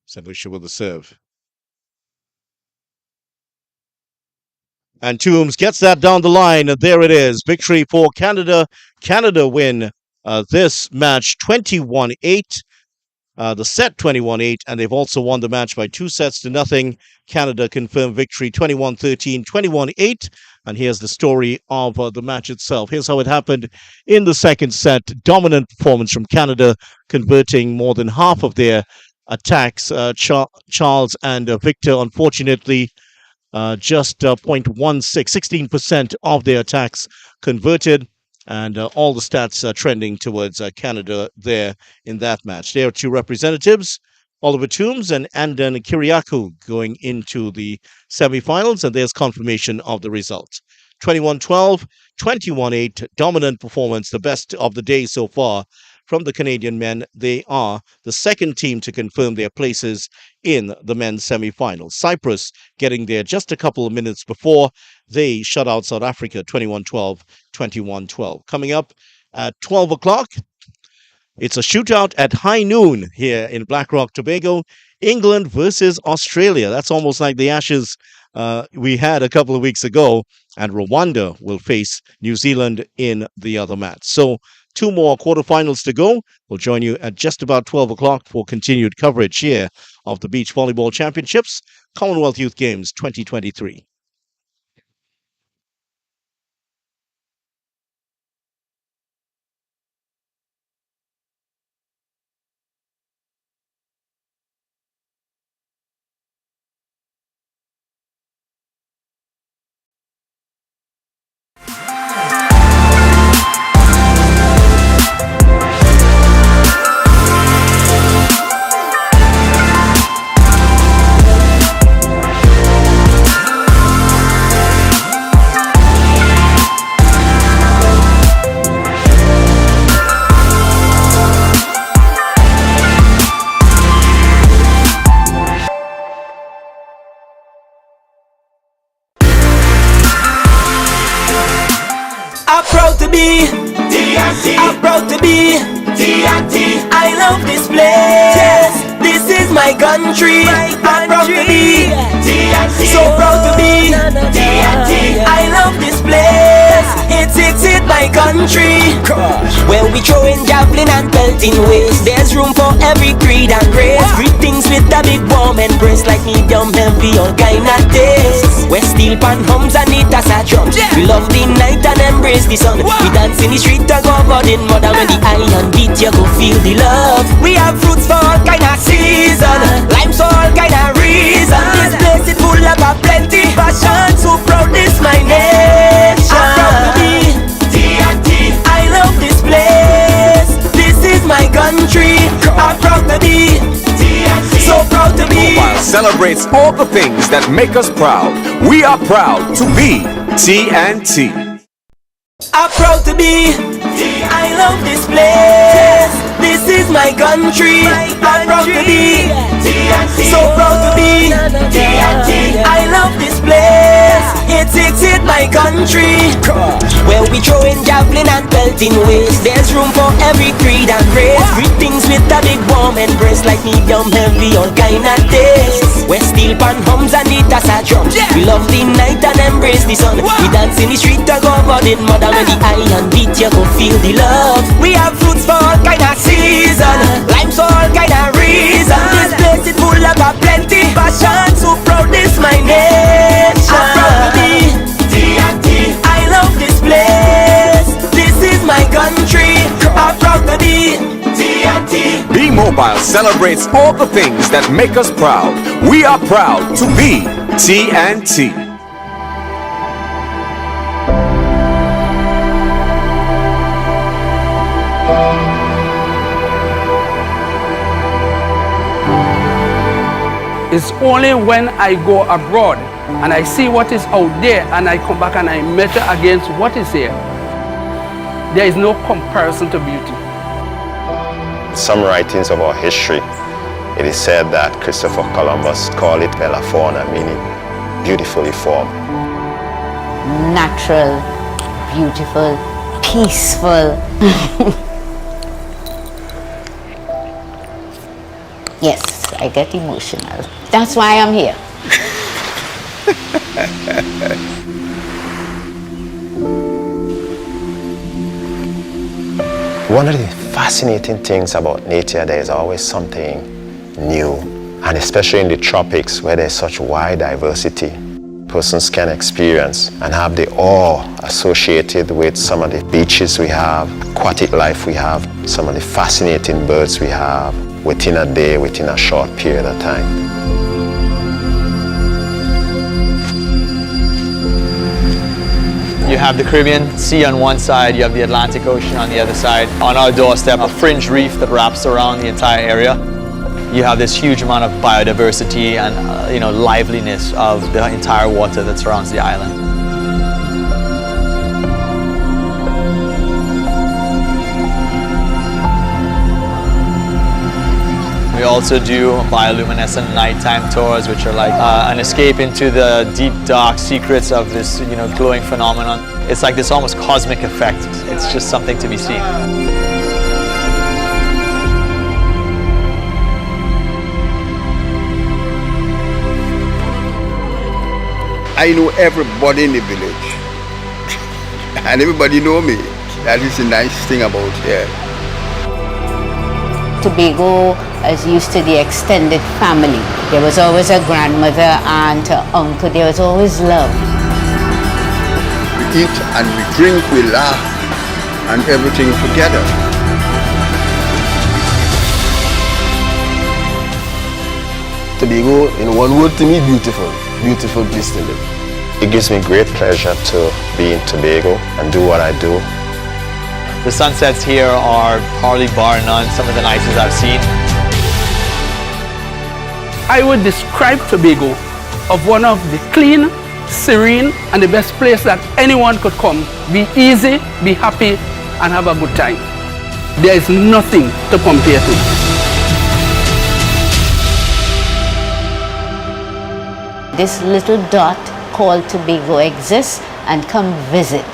St. Lucia with the serve. And Toombs gets that down the line. And there it is. Victory for Canada. Canada win this match 21-8. The set 21-8. And they've also won the match by 2-0. Canada confirmed victory 21-13, 21-8. And here's the story of the match itself. Here's how it happened in the second set. Dominant performance from Canada, converting more than half of their attacks. Charles and Victor, unfortunately, just 0.16, 16% of their attacks converted. And all the stats are trending towards Canada there in that match. There are 2 representatives, Oliver Toombs and Andan Kiriakou, going into the semifinals, and there's confirmation of the result. 21-12, 21-8, dominant performance, the best of the day so far from the Canadian men. They are the second team to confirm their places in the men's semifinals. Cyprus getting there just a couple of minutes before they shut out South Africa 21-12, 21-12. Coming up at 12 o'clock, it's a shootout at high noon here in Blackrock, Tobago. England versus Australia. That's almost like the Ashes we had a couple of weeks ago. And Rwanda will face New Zealand in the other match. So 2 more quarterfinals to go. We'll join you at just about 12 o'clock for continued coverage here of the Beach Volleyball Championships, Commonwealth Youth Games 2023. I'm proud to be TNT. I'm proud to be TNT. I love this place. This is my country. I'm proud to be TNT. So proud to be TNT. I love this place. It's my country. Where we throwing javelin and pelting waste. There's room for every creed and race. Greetings with a big warm embrace, like medium heavy, all kind of taste. Where steel pan hums and it as a drum. We love the night and embrace the sun. We dance in the street to go about in mother. When the iron beat you go feel the love. We have fruits for all kind of season, limes for all kind of reason. This place is full of a plenty passion. So proud this my nation. I'm proud to be TNT. I love this place. This is my country. I'm proud to be TNT. So proud to be. Mobile celebrates all the things that make us proud. We are proud to be TNT. I'm proud to be. I love this place. This is my country. I'm proud to be. So proud to be. I love this place. It's my country. Where we throwing javelin and pelting waste. There's room for every creed and race. Greetings with a big warm embrace, like medium heavy, all kind of taste. Where steel pan hums and it as a drum. We love the night and embrace the sun. We dance in the street to go about in mother. When the iron beat you go feel the love. We have fruits for all kind of season, limes for all kind of reason. This place is full of a plenty passion. So proud this my name. T-Mobile celebrates all the things that make us proud. We are proud to be TNT. It's only when I go abroad and I see what is out there and I come back and I measure against what is here. There is no comparison to beauty. Some writings of our history, it is said that Christopher Columbus called it Bella Fauna, meaning beautifully formed. Natural, beautiful, peaceful. Yes, I get emotional. That's why I'm here. One of the fascinating things about nature, there is always something new, and especially in the tropics where there's such wide diversity, persons can experience and have the awe associated with some of the beaches we have, aquatic life we have, some of the fascinating birds we have within a day, within a short period of time. You have the Caribbean Sea on one side, you have the Atlantic Ocean on the other side. On our doorstep, a fringe reef that wraps around the entire area. You have this huge amount of biodiversity and liveliness of the entire water that surrounds the island. We also do bioluminescent nighttime tours, which are like an escape into the deep, dark secrets of this, glowing phenomenon. It's like this almost cosmic effect. It's just something to be seen. I know everybody in the village, and everybody know me. That is the nice thing about here. Tobago is used to the extended family. There was always a grandmother, aunt, uncle. There was always love. We eat and we drink, we laugh, and everything together. Tobago, in one word to me, beautiful. Beautiful place to live. It gives me great pleasure to be in Tobago and do what I do. The sunsets here are probably bar none some of the nicest I've seen. I would describe Tobago of one of the clean, serene, and the best place that anyone could come. Be easy, be happy, and have a good time. There is nothing to compare to. This little dot called Tobago exists, and come visit.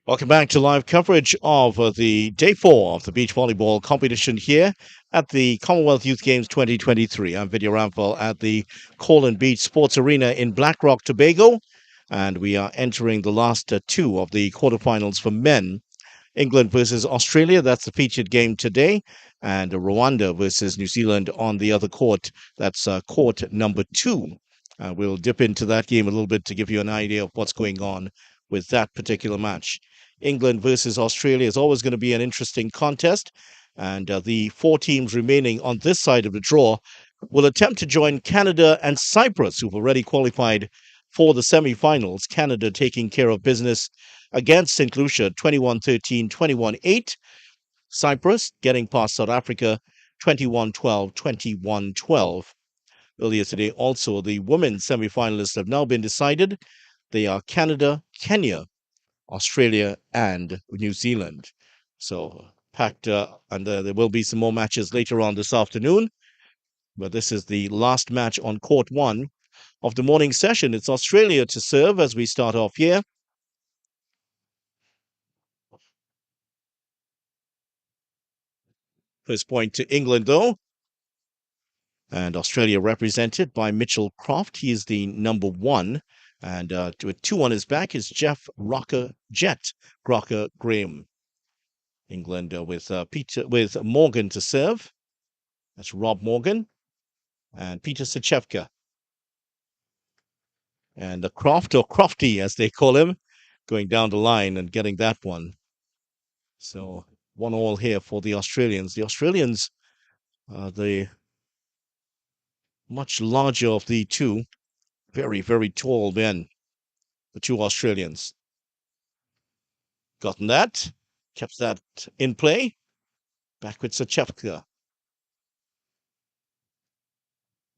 Welcome back to live coverage of the day 4 of the beach volleyball competition here at the Commonwealth Youth Games 2023. I'm Vidya Rampal at the Colin Beach Sports Arena in Blackrock, Tobago, and we are entering the last two of the quarterfinals for men. England versus Australia, that's the featured game today, and Rwanda versus New Zealand on the other court. That's court number 2. We'll dip into that game a little bit to give you an idea of what's going on with that particular match. England versus Australia is always going to be an interesting contest, and the 4 teams remaining on this side of the draw will attempt to join Canada and Cyprus, who've already qualified for the semi-finals. Canada taking care of business against St. Lucia 21-13, 21-8. Cyprus getting past South Africa 21-12, 21-12. Earlier today, also, the women's semi-finalists have now been decided. They are Canada, Kenya, Australia, and New Zealand. So packed, and there will be some more matches later on this afternoon. But this is the last match on court 1 of the morning session. It's Australia to serve as we start off here. First point to England, though. And Australia represented by Mitchell Croft. He is the number 1. And with 2 on his back is Jet Rocker Graham. England with Morgan to serve. That's Rob Morgan and Peter Sachevka. And the Croft, or Crofty as they call him, going down the line and getting that one. So 1-1 here for the Australians. The Australians are the much larger of the two. Very, very tall men. The 2 Australians. Gotten that. Kept that in play. Back with Sachevka.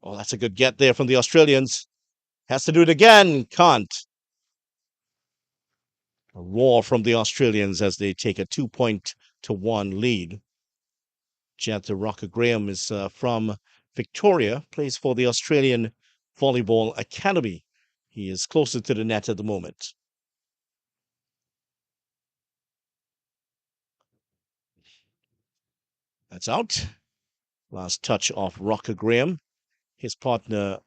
Oh, that's a good get there from the Australians. Has to do it again. Can't. A roar from the Australians as they take a 2-1 lead. Jet Rocker Graham is from Victoria, plays for the Australian Volleyball Academy. He is closer to the net at the moment. That's out. Last touch off Rocker Graham. His partner,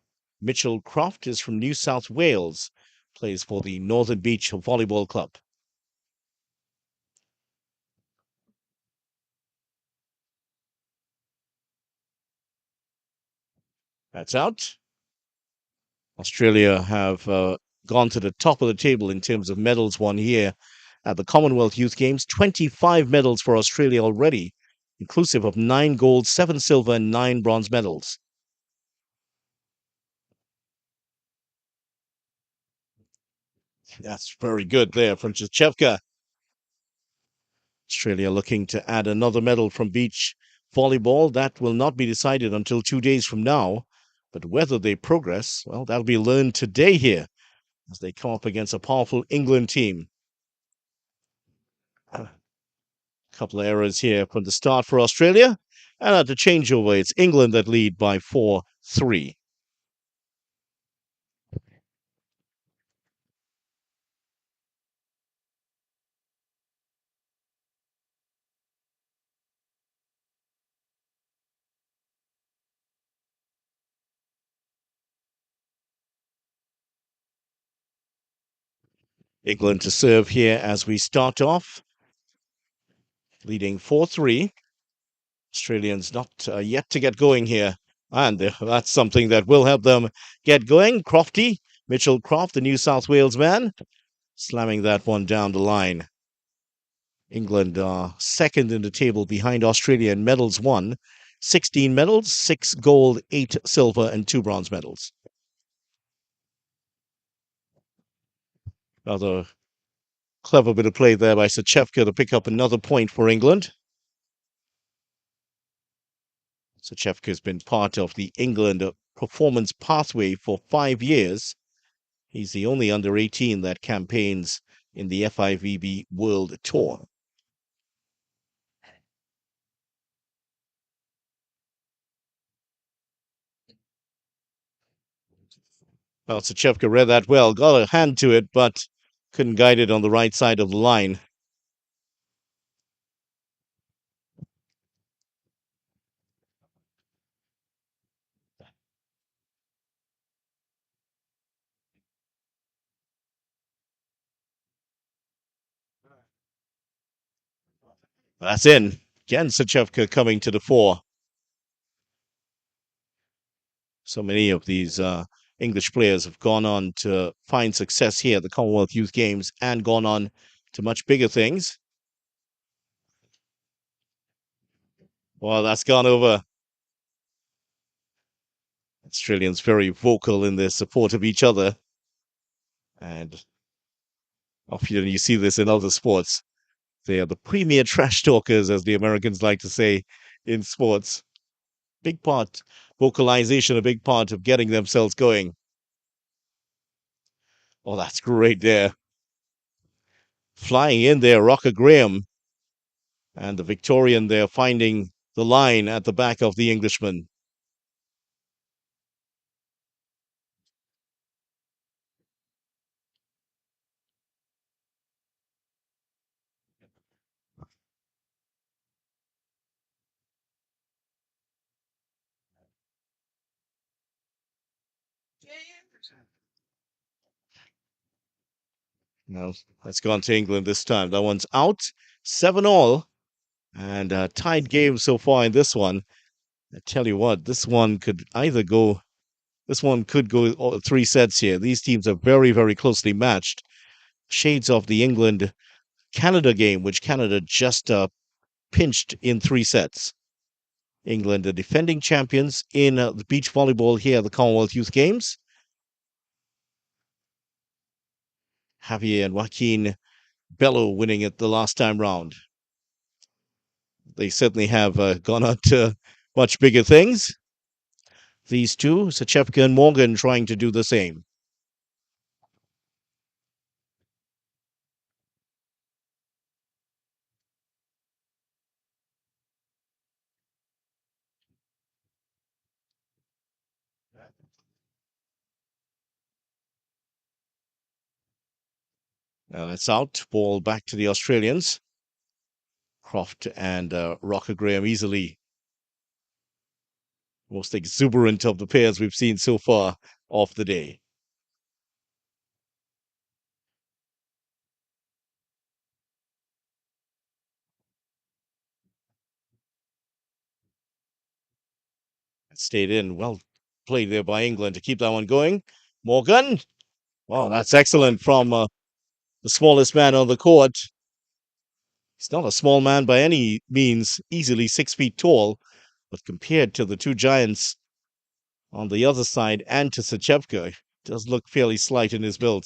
Mitchell Croft, is from New South Wales, plays for the Northern Beach Volleyball Club. That's out. Australia have gone to the top of the table in terms of medals won here at the Commonwealth Youth Games. 25 medals for Australia already, inclusive of 9 gold, 7 silver, and 9 bronze medals. That's very good there from Sachevka. Australia looking to add another medal from beach volleyball. That will not be decided until 2 days from now. But whether they progress, well, that'll be learned today here as they come up against a powerful England team. A couple of errors here from the start for Australia. And at the changeover, it's England that lead by 4-3. England to serve here as we start off, leading 4-3. Australians not yet to get going here, and that's something that will help them get going. Crofty, Mitchell Croft, the New South Wales man, slamming that one down the line. England are second in the table behind Australia in medals won. 16 medals, 6 gold, 8 silver, and 2 bronze medals. Another clever bit of play there by Sachevka to pick up another point for England. Sachevka has been part of the England performance pathway for 5 years. He's the only under 18 that campaigns in the FIVB World Tour. Well, Sachevka read that well, got a hand to it, but couldn't guide it on the right side of the line. That's in. Again, Sachevka coming to the fore. So many of these English players have gone on to find success here at the Commonwealth Youth Games and gone on to much bigger things. Well, that's gone over. Australians very vocal in their support of each other. And often you see this in other sports. They are the premier trash talkers, as the Americans like to say in sports. Big part, vocalization, a big part of getting themselves going. Oh, that's great there. Flying in there, Rocker Graham. And the Victorian there finding the line at the back of the Englishman. Now, that's gone to England this time. That one's out. 7-all. And a tied game so far in this one. I tell you what, this one could go 3 sets here. These teams are very, very closely matched. Shades of the England-Canada game, which Canada just pinched in 3 sets. England, the defending champions in the beach volleyball here at the Commonwealth Youth Games. Javier and Joaquin Bello winning it the last time round. They certainly have gone on to much bigger things. These two, Sachevka and Morgan, trying to do the same. Now that's out. Ball back to the Australians. Croft and Rocker Graham easily most exuberant of the pairs we've seen so far of the day. Stayed in. Well played there by England to keep that one going. Morgan. Wow, that's excellent from the smallest man on the court. He's not a small man by any means, easily 6 feet tall, but compared to the two giants on the other side and to Sachevka, does look fairly slight in his build.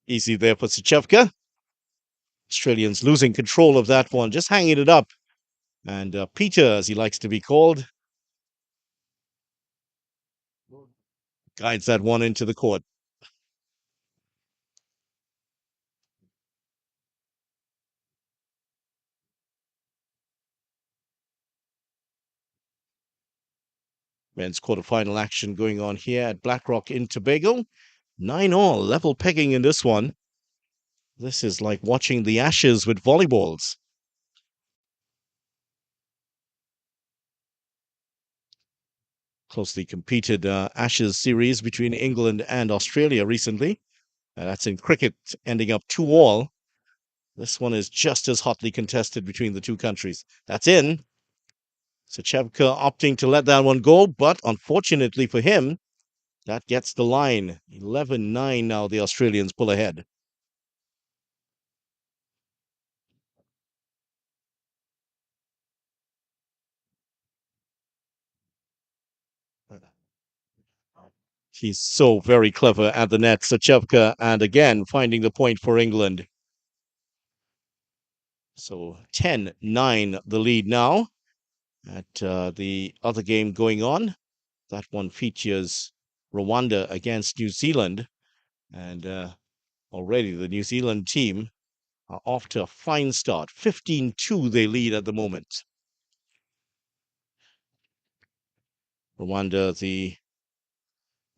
Easy there for Sachevka. Australians losing control of that one, just hanging it up. And Peter, as he likes to be called, guides that one into the court. Men's quarterfinal action going on here at Blackrock in Tobago. 9-all, level pegging in this one. This is like watching the Ashes with volleyballs. Closely competed Ashes series between England and Australia recently. That's in cricket, ending up 2-all. This one is just as hotly contested between the two countries. That's in. Sachevka opting to let that one go, but unfortunately for him, that gets the line. 11-9 now the Australians pull ahead. He's so very clever at the net, Sachevka, and again finding the point for England. So 10-9 the lead now at the other game going on. That one features Rwanda against New Zealand. And already the New Zealand team are off to a fine start. 15-2 they lead at the moment. Rwanda, the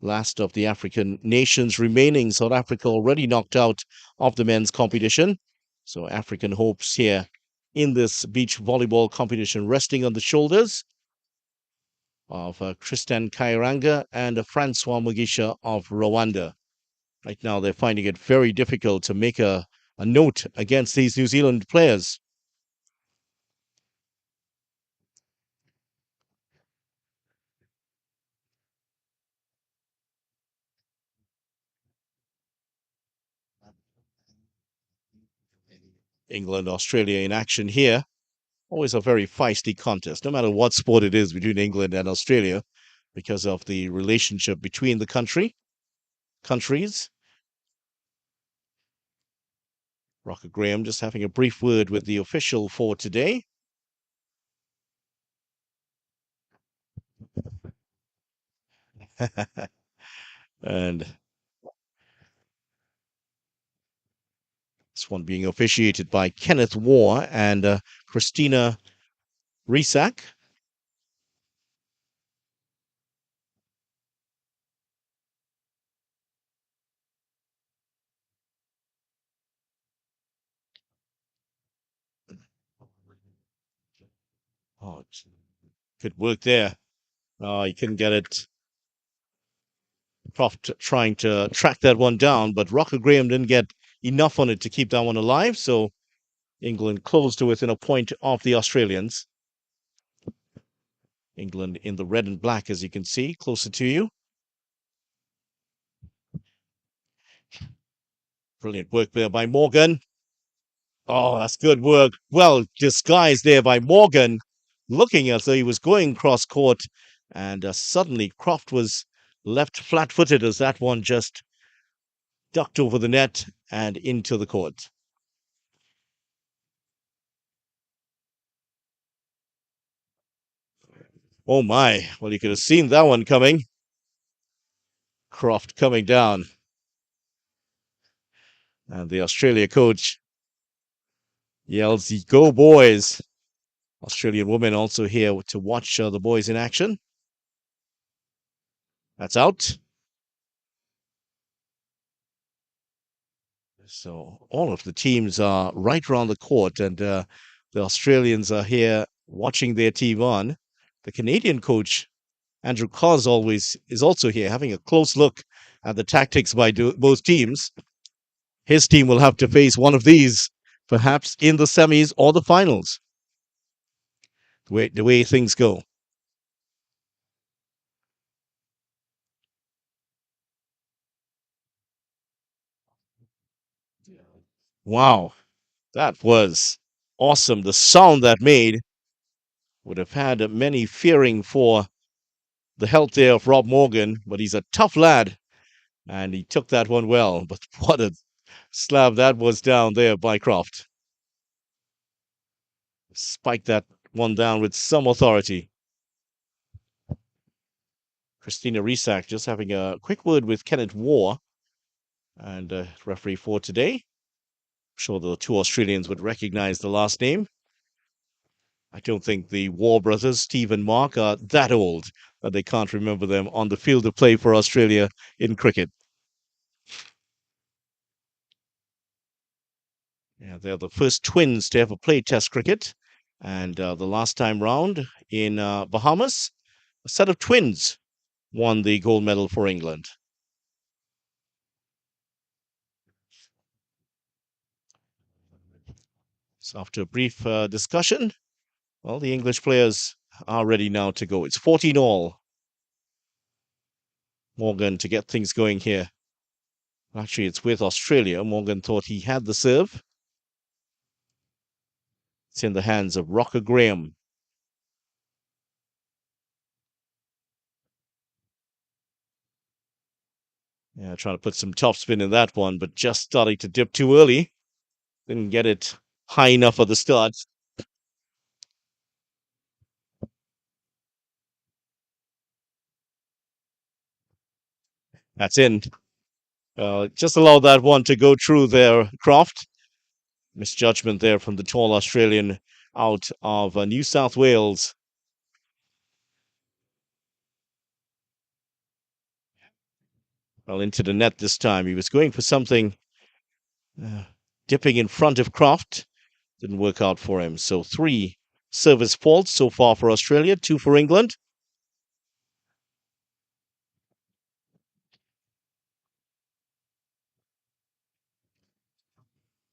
last of the African nations remaining. South Africa already knocked out of the men's competition. So African hopes here in this beach volleyball competition resting on the shoulders of Tristan Kairanga and Francois Mugisha of Rwanda. Right now, they're finding it very difficult to make a a note against these New Zealand players. England, Australia in action here. Always a very feisty contest, no matter what sport it is between England and Australia, because of the relationship between the countries. Rocker Graham just having a brief word with the official for today. And this one being officiated by Kenneth Waugh and Christina Risak. Oh, good work there. Oh, he couldn't get it. Croft trying to track that one down, but Rocker Graham didn't get enough on it to keep that one alive. So England closed to within a point of the Australians. England in the red and black, as you can see, closer to you. Brilliant work there by Morgan. Oh, that's good work. Well disguised there by Morgan, looking as though he was going cross court. And suddenly Croft was left flat footed as that one just ducked over the net and into the court. Oh my. Well, you could have seen that one coming. Croft coming down. And the Australia coach yells, "Go, boys." Australian women also here to watch the boys in action. That's out. So all of the teams are right around the court, and the Australians are here watching their team on. The Canadian coach, Andrew Cos, always is also here having a close look at the tactics by both teams. His team will have to face one of these, perhaps in the semis or the finals, the way things go. Wow, that was awesome. The sound that made would have had many fearing for the health there of Rob Morgan, but he's a tough lad, and he took that one well. But what a slab that was down there by Croft. Spiked that one down with some authority. Christina Risak just having a quick word with Kenneth Waugh, and referee for today. I'm sure the two Australians would recognize the last name. I don't think the Waugh brothers, Steve and Mark, are that old that they can't remember them on the field of play for Australia in cricket. Yeah, they're the first twins to ever play Test cricket. And the last time round in Bahamas, a set of twins won the gold medal for England. So after a brief discussion, well, the English players are ready now to go. It's 14 all. Morgan to get things going here. Actually, it's with Australia. Morgan thought he had the serve. It's in the hands of Rocker Graham. Yeah, trying to put some topspin in that one, but just starting to dip too early. Didn't get it high enough at the start. That's in. Just allow that one to go through there, Croft. Misjudgment there from the tall Australian out of New South Wales. Well, into the net this time. He was going for something dipping in front of Croft. Didn't work out for him. So 3 service faults so far for Australia, 2 for England.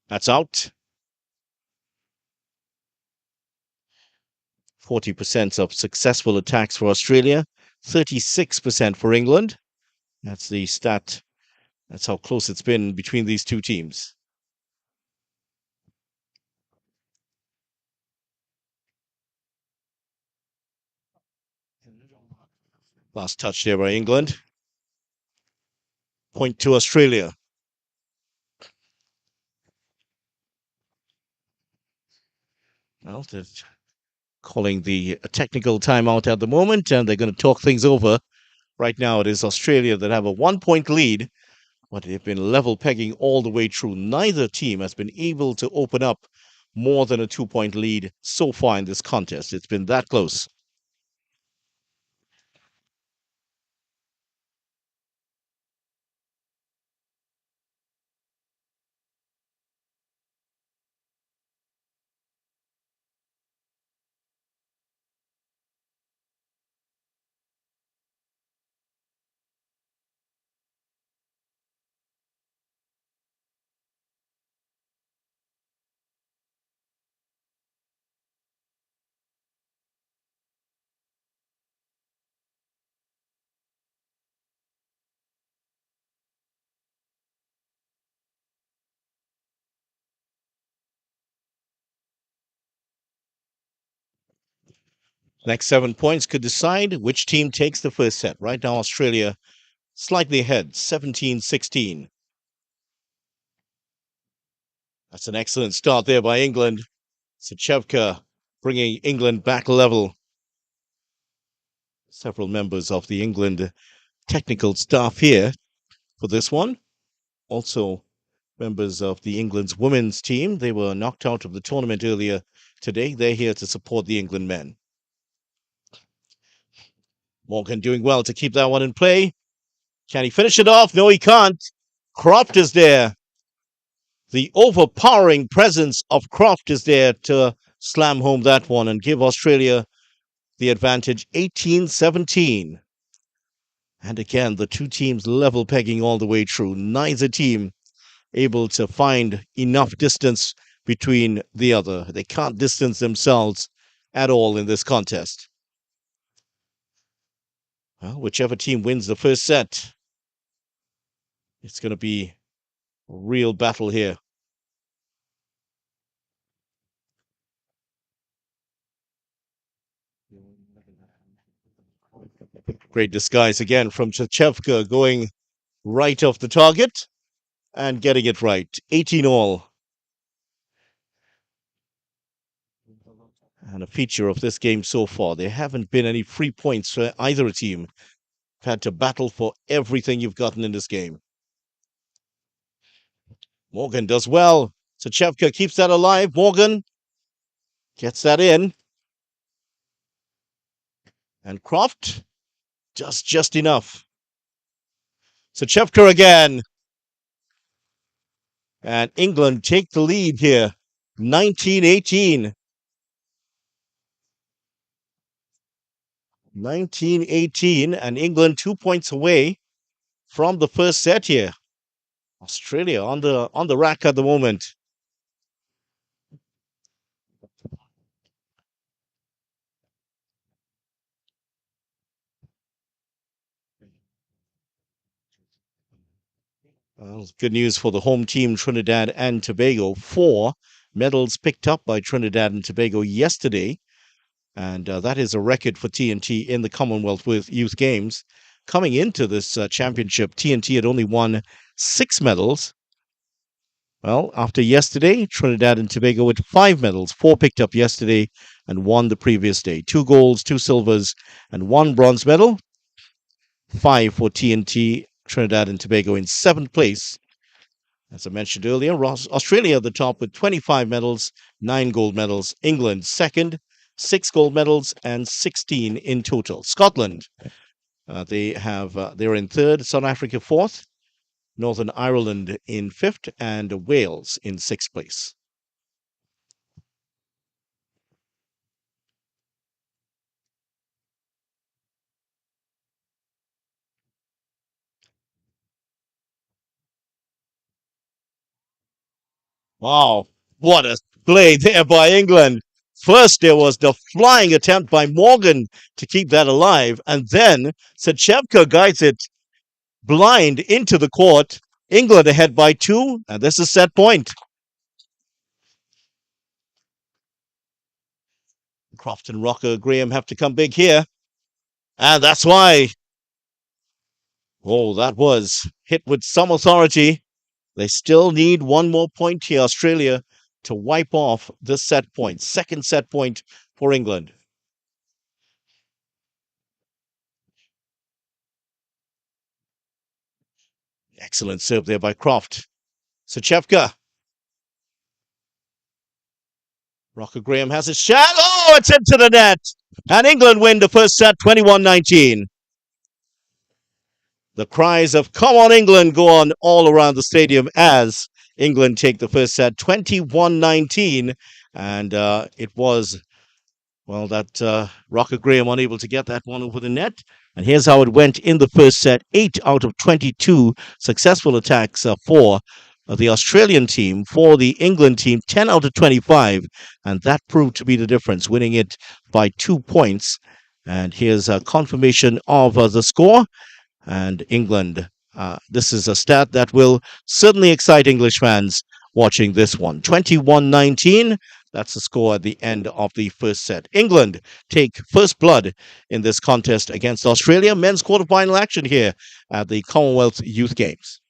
That's out. 40% of successful attacks for Australia, 36% for England. That's the stat. That's how close it's been between these two teams. Last touch there by England. Point to Australia. Well, they're calling the technical timeout at the moment, and they're going to talk things over. Right now, it is Australia that have a 1-point lead, but they've been level pegging all the way through. Neither team has been able to open up more than a 2-point lead so far in this contest. It's been that close. Next 7 points could decide which team takes the first set. Right now, Australia slightly ahead, 17-16. That's an excellent start there by England. Sachevka bringing England back level. Several members of the England technical staff here for this one. Also, members of the England's women's team. They were knocked out of the tournament earlier today. They're here to support the England men. Morgan doing well to keep that one in play. Can he finish it off? No, he can't. Croft is there. The overpowering presence of Croft is there to slam home that one and give Australia the advantage 18-17. And again, the two teams level pegging all the way through. Neither team able to find enough distance between the other. They can't distance themselves at all in this contest. Well, whichever team wins the first set, it's going to be a real battle here. Great disguise again from Chachevka, going right off the target and getting it right. 18 all. And a feature of this game so far, there haven't been any free points for either team. You've had to battle for everything you've gotten in this game. Morgan does well. Sachevka keeps that alive. Morgan gets that in. And Croft does just enough. Sachevka again. And England take the lead here. 19-18. 19-18. And England 2 points away from the first set here. Australia on the rack at the moment. Well, good news for the home team, Trinidad and Tobago. 4 medals picked up by Trinidad and Tobago yesterday. And that is a record for TNT in the Commonwealth with Youth Games. Coming into this championship, TNT had only won 6 medals. Well, after yesterday, Trinidad and Tobago with 5 medals, 4 picked up yesterday and 1 the previous day. 2 golds, 2 silvers, and 1 bronze medal. 5 for TNT, Trinidad and Tobago in 7th place. As I mentioned earlier, Australia at the top with 25 medals, 9 gold medals. England second, 6 gold medals, and 16 in total. Scotland, they're in 3rd, South Africa 4th, Northern Ireland in 5th, and Wales in 6th place. Wow, what a play there by England. First, there was the flying attempt by Morgan to keep that alive, and then Sachevka guides it blind into the court. England ahead by 2, and this is set point. Croft and Rocker Graham have to come big here, and that's why. Oh, that was hit with some authority. They still need one more point here, Australia, to wipe off this set point. Second set point for England. Excellent serve there by Croft. Sachevka. Rocker Graham has his shot. Oh, it's into the net. And England win the first set 21-19. The cries of "Come on, England" go on all around the stadium as England take the first set 21-19. And it was, well, that Rocker Graham unable to get that one over the net. And here's how it went in the first set. 8 out of 22 successful attacks for the Australian team. For the England team, 10 out of 25. And that proved to be the difference, winning it by 2 points. And here's a confirmation of the score. And England, this is a stat that will certainly excite English fans watching this one. 21-19. That's the score at the end of the first set. England take first blood in this contest against Australia. Men's quarterfinal action here at the Commonwealth Youth Games.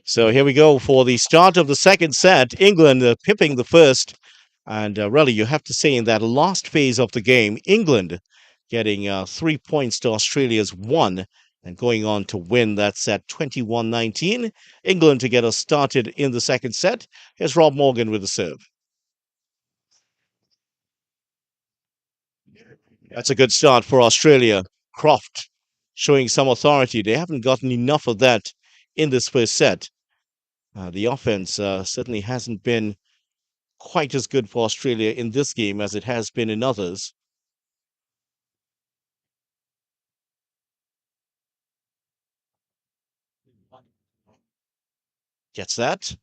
So here we go for the start of the second set. England pipping the first. And really, you have to say in that last phase of the game, England getting 3 points to Australia's 1 and going on to win that set 21-19. England to get us started in the second set. Here's Rob Morgan with the serve. That's a good start for Australia. Croft showing some authority. They haven't gotten enough of that in this first set. The offense certainly hasn't been quite as good for Australia in this game as it has been in others. Gets that.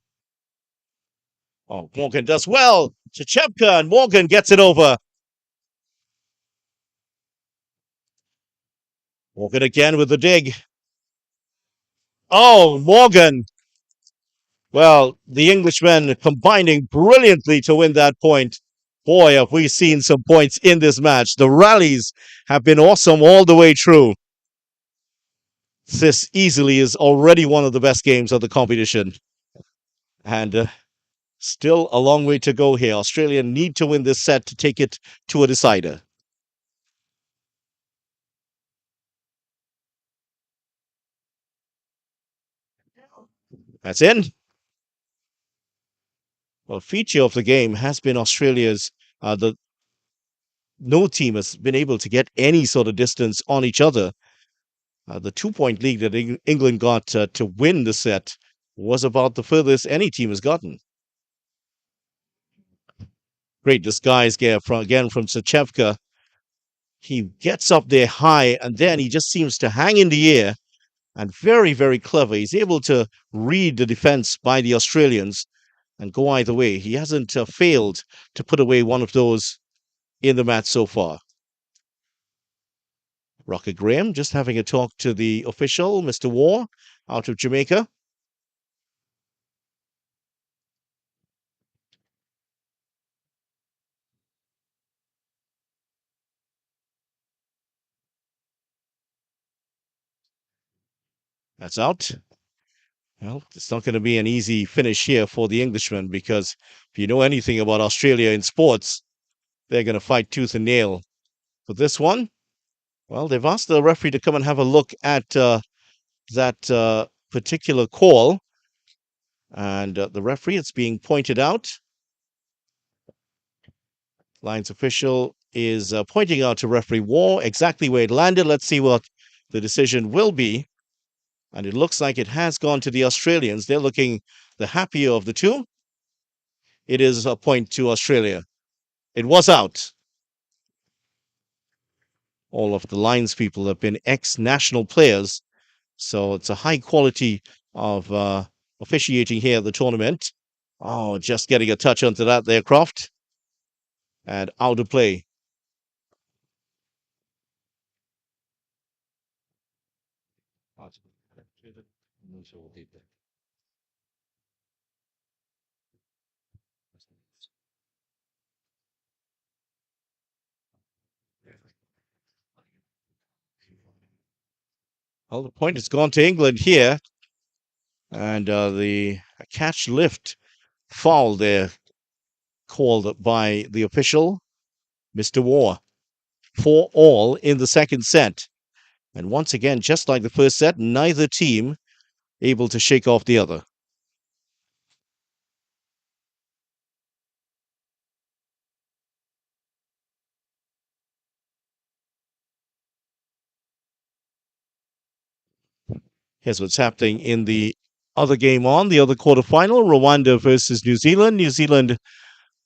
Oh, Morgan does well. Chechepka, and Morgan gets it over. Morgan again with the dig. Oh, Morgan. Well, the Englishmen combining brilliantly to win that point. Boy, have we seen some points in this match. The rallies have been awesome all the way through. This easily is already one of the best games of the competition. And still a long way to go here. Australia need to win this set to take it to a decider. That's in. Well, feature of the game has been Australia's no team has been able to get any sort of distance on each other. The 2-point lead that England got to win the set was about the furthest any team has gotten. Great disguise again from Sachevka. He gets up there high and then he just seems to hang in the air, and very, very clever. He's able to read the defense by the Australians and go either way. He hasn't failed to put away one of those in the match so far. Rocker Graham just having a talk to the official, Mr. War, out of Jamaica. That's out. Well, it's not going to be an easy finish here for the Englishmen, because if you know anything about Australia in sports, they're going to fight tooth and nail for this one. Well, they've asked the referee to come and have a look at that particular call. And the referee, it's being pointed out. Lions official is pointing out to referee War exactly where it landed. Let's see what the decision will be. And it looks like it has gone to the Australians. They're looking the happier of the two. It is a point to Australia. It was out. All of the Lions people have been ex-national players, so it's a high quality of officiating here at the tournament. Oh, just getting a touch onto that there, Croft. And out of play. Well, the point has gone to England here. And the catch lift foul there called by the official, Mr. War. 4-all in the second set. And once again, just like the first set, neither team able to shake off the other. Here's what's happening in the other game on, the other quarterfinal, Rwanda versus New Zealand. New Zealand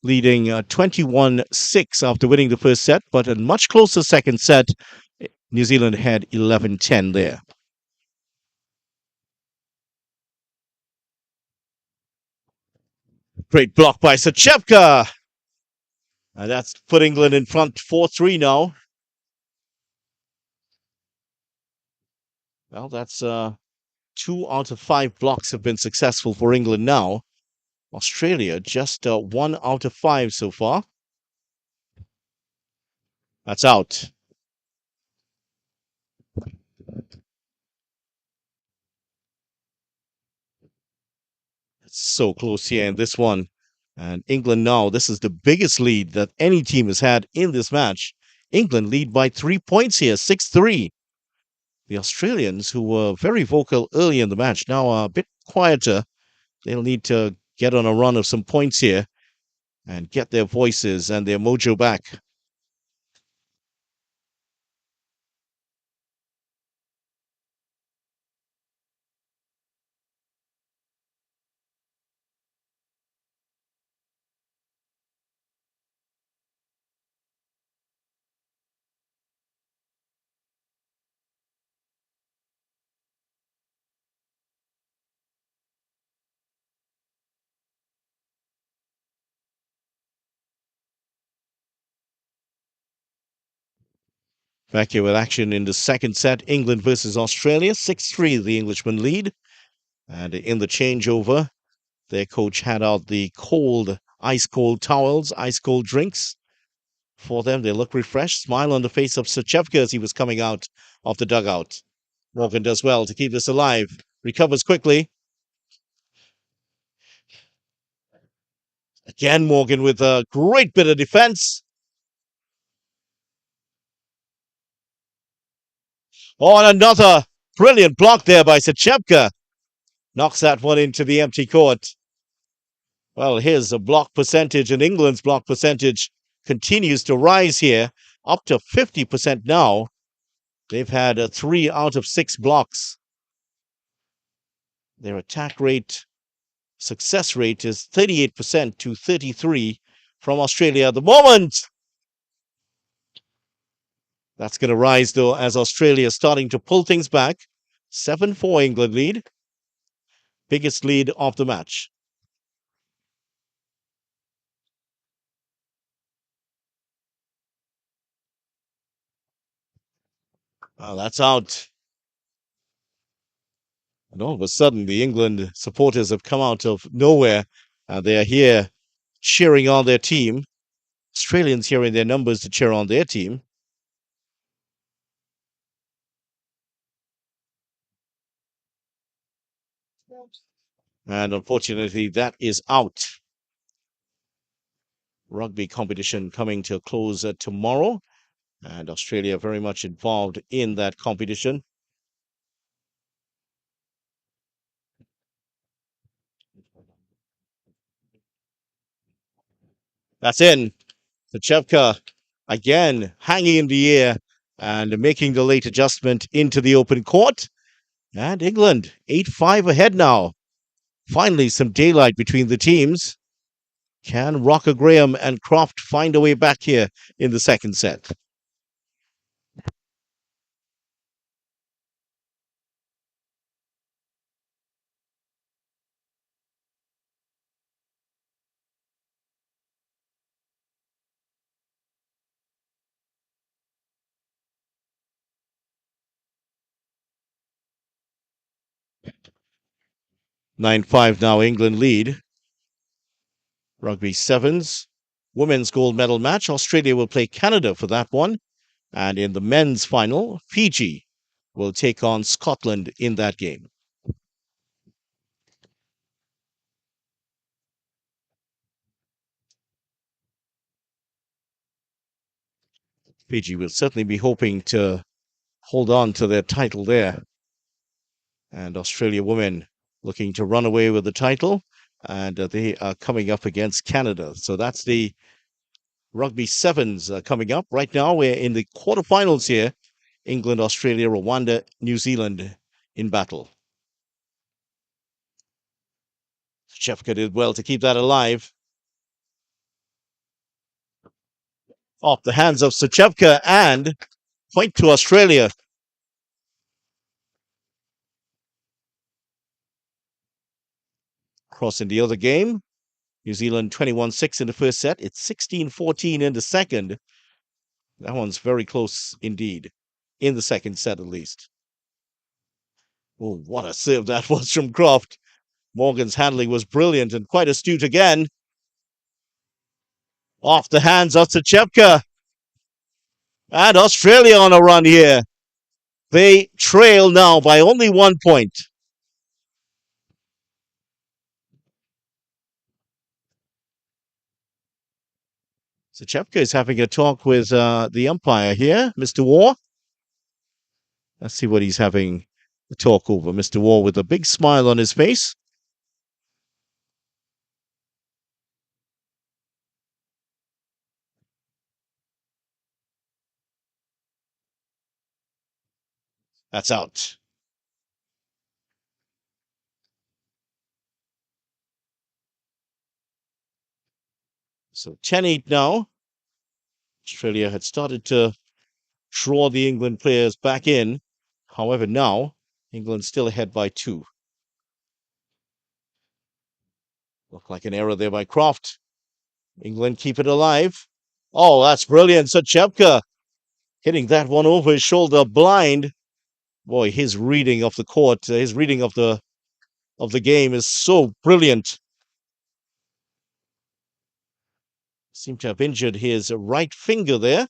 leading 21-6 after winning the first set, but a much closer second set. New Zealand had 11-10 there. Great block by Sachevka. And that's put England in front 4-3 now. Well, that's 2 out of 5 blocks have been successful for England now. Australia just 1 out of 5 so far. That's out. It's so close here in this one. And England now, this is the biggest lead that any team has had in this match. England lead by 3 points here, 6-3. The Australians, who were very vocal early in the match, now are a bit quieter. They'll need to get on a run of some points here and get their voices and their mojo back. Back here with action in the second set, England versus Australia. 6-3, the Englishmen lead. And in the changeover, their coach had out the ice-cold towels, ice-cold drinks for them. They look refreshed. Smile on the face of Sachevka as he was coming out of the dugout. Morgan does well to keep this alive. Recovers quickly. Again, Morgan with a great bit of defense. Oh, and another brilliant block there by Sachevka. Knocks that one into the empty court. Well, here's a block percentage, and England's block percentage continues to rise here, up to 50% now. They've had 3 out of 6 blocks. Their attack rate, success rate is 38% to 33 from Australia at the moment. That's going to rise, though, as Australia is starting to pull things back. 7-4 England lead. Biggest lead of the match. That's out. And all of a sudden, the England supporters have come out of nowhere. They are here cheering on their team. Australians here in their numbers to cheer on their team. And unfortunately, that is out. Rugby competition coming to a close tomorrow. And Australia very much involved in that competition. That's in. Sachevka again hanging in the air and making the late adjustment into the open court. And England 8-5 ahead now. Finally, some daylight between the teams. Can Rocker Graham and Croft find a way back here in the second set? Nine-five now, England lead. Rugby sevens. Women's gold medal match. Australia will play Canada for that one. And in the men's final, Fiji will take on Scotland in that game. Fiji will certainly be hoping to hold on to their title there. And Australia women looking to run away with the title. And they are coming up against Canada. So that's the Rugby sevens coming up. Right now, we're in the quarterfinals here. England, Australia, Rwanda, New Zealand in battle. Shefka did well to keep that alive. Off the hands of Suchevka and point to Australia. Crossing the other game. New Zealand 21-6 in the first set. It's 16-14 in the second. That one's very close indeed. In the second set, at least. Oh, what a serve that was from Croft. Morgan's handling was brilliant and quite astute again. Off the hands of Suchevka. And Australia on a run here. They trail now by only 1 point. Suchevka is having a talk with the umpire here, Mr. War. Let's see what he's having a talk over. Mr. War with a big smile on his face. That's out. So 10-8 now. Australia had started to draw the England players back in. However, now England still ahead by 2. Looked like an error there by Croft. England keep it alive. Oh, that's brilliant. Suchevka hitting that one over his shoulder blind. Boy, his reading of the court, his reading of the game is so brilliant. Seemed to have injured his right finger there.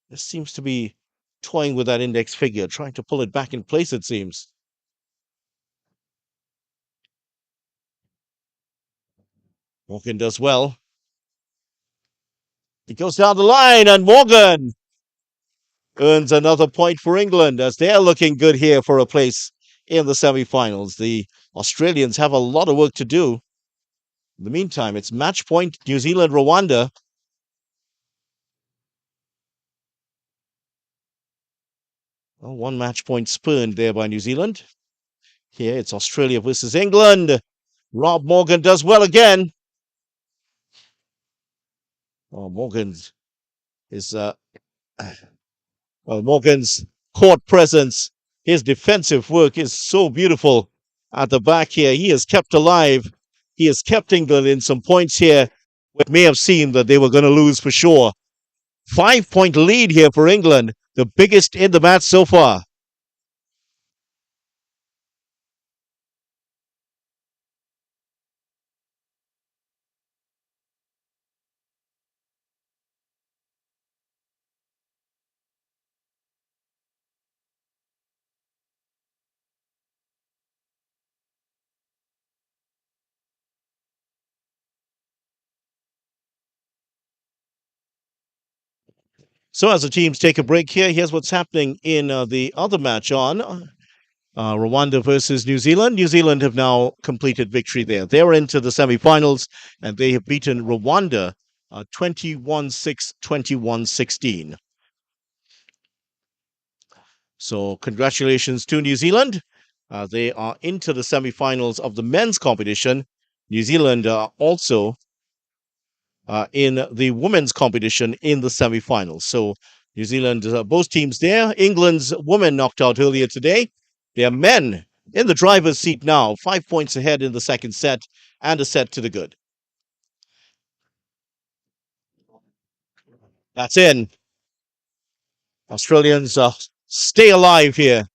This seems to be toying with that index finger, trying to pull it back in place, it seems. Morgan does well. He goes down the line, and Morgan earns another point for England as they're looking good here for a place in the semi-finals. The Australians have a lot of work to do. In the meantime, it's match point New Zealand, Rwanda. Well, one match point spurned there by New Zealand. Here it's Australia versus England. Rob Morgan does well again. Oh, Morgan's court presence, his defensive work is so beautiful at the back here. He has kept alive. He has kept England in some points here. It may have seemed that they were going to lose for sure. 5-point lead here for England, the biggest in the match so far. So as the teams take a break here, here's what's happening in the other match on. Rwanda versus New Zealand. New Zealand have now completed victory there. They're into the semi-finals, and they have beaten Rwanda 21-6, 21-16. So congratulations to New Zealand. They are into the semi-finals of the men's competition. New Zealand are also in the women's competition in the semi-finals. So New Zealand, both teams there. England's women knocked out earlier today. Their men in the driver's seat now, 5 points ahead in the second set and a set to the good. That's in. Australians stay alive here.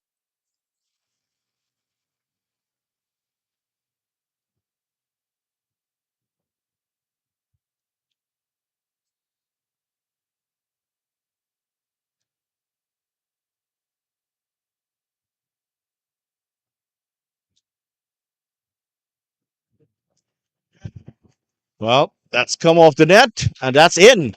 Well, that's come off the net, and that's in.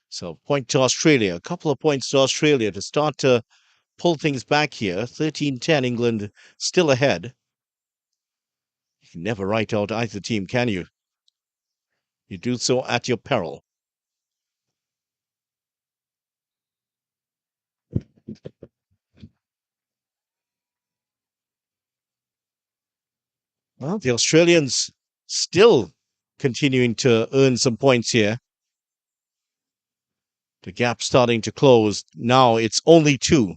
So point to Australia, a couple of points to Australia to start to pull things back here. 13-10, England still ahead. You can never write out either team, can you? You do so at your peril. Well, the Australians still continuing to earn some points here. The gap starting to close. Now it's only 2.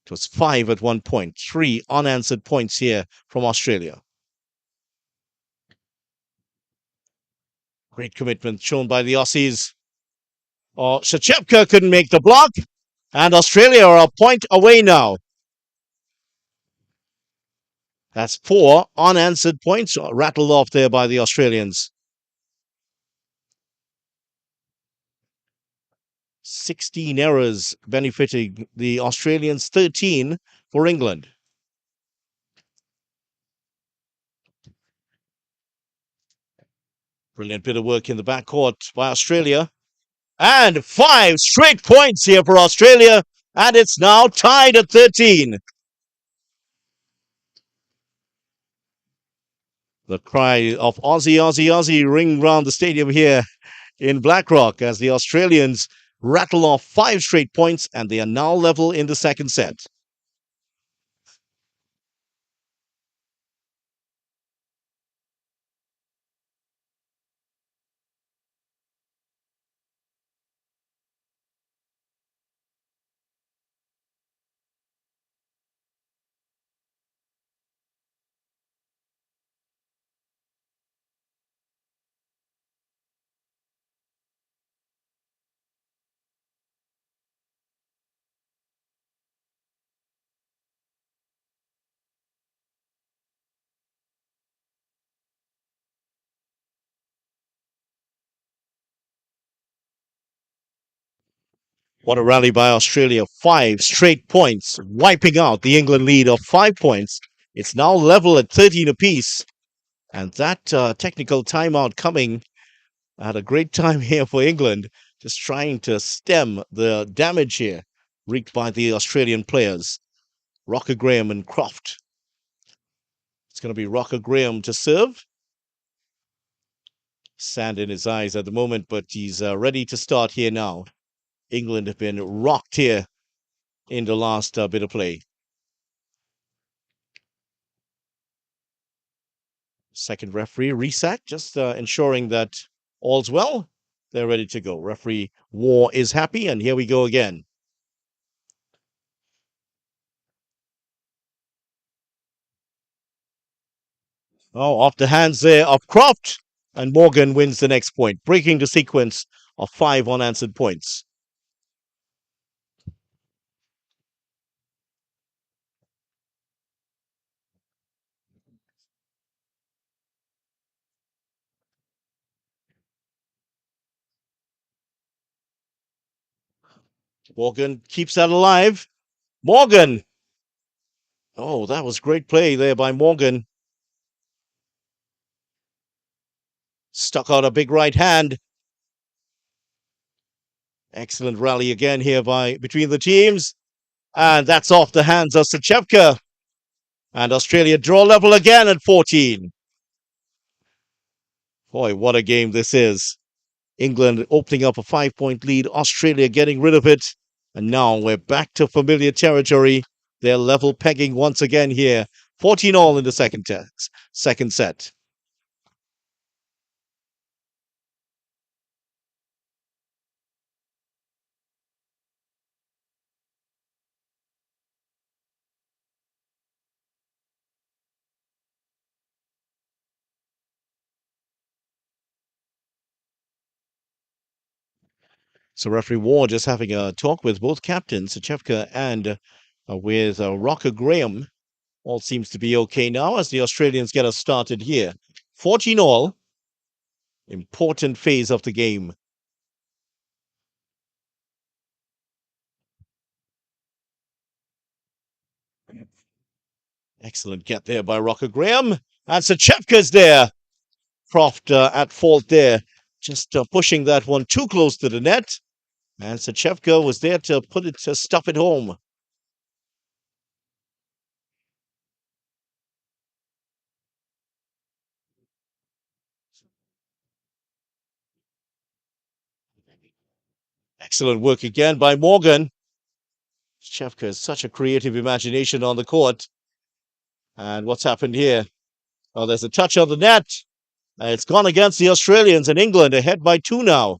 It was 5 at one point. 3 unanswered points here from Australia. Great commitment shown by the Aussies. Oh, Shachevka couldn't make the block. And Australia are a point away now. That's 4 unanswered points rattled off there by the Australians. 16 errors benefiting the Australians, 13 for England. Brilliant bit of work in the backcourt by Australia. And 5 straight points here for Australia. And it's now tied at 13. The cry of Aussie, Aussie, Aussie ring round the stadium here in Blackrock as the Australians rattle off 5 straight points, and they are now level in the second set. What a rally by Australia. 5 straight points, wiping out the England lead of 5 points. It's now level at 13 apiece. And that technical timeout coming at a great time here for England, just trying to stem the damage here wreaked by the Australian players. Rocker Graham and Croft. It's going to be Rocker Graham to serve. Sand in his eyes at the moment, but he's ready to start here now. England have been rocked here in the last bit of play. Second referee, Resac, just ensuring that all's well. They're ready to go. Referee War is happy, and here we go again. Oh, off the hands there of Croft, and Morgan wins the next point, breaking the sequence of 5 unanswered points. Morgan keeps that alive. Morgan! Oh, that was great play there by Morgan. Stuck out a big right hand. Excellent rally again here between the teams. And that's off the hands of Sachevka. And Australia draw level again at 14. Boy, what a game this is. England opening up a 5-point lead. Australia getting rid of it. And now we're back to familiar territory. They're level pegging once again here. 14-all in the second set. So referee Ward just having a talk with both captains, Sachevka and with Rocker Graham. All seems to be okay now as the Australians get us started here. 14-all. Important phase of the game. Excellent get there by Rocker Graham. And Sachevka's there. Croft at fault there. Just pushing that one too close to the net. And Sachevka was there to stuff it home. Excellent work again by Morgan. Sachevka has such a creative imagination on the court. And what's happened here? Oh, there's a touch on the net. It's gone against the Australians, and England ahead by 2 now.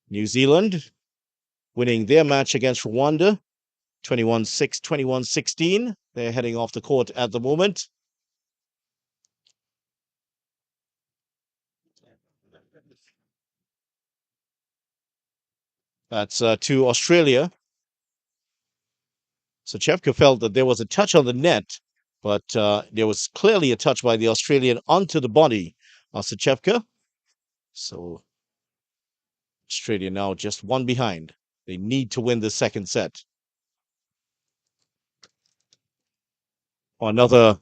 New Zealand winning their match against Rwanda, 21-6, 21-16. They're heading off the court at the moment. That's to Australia. Sachevka felt that there was a touch on the net, but there was clearly a touch by the Australian onto the body of Sachevka. So Australia now just one behind. They need to win the second set. Another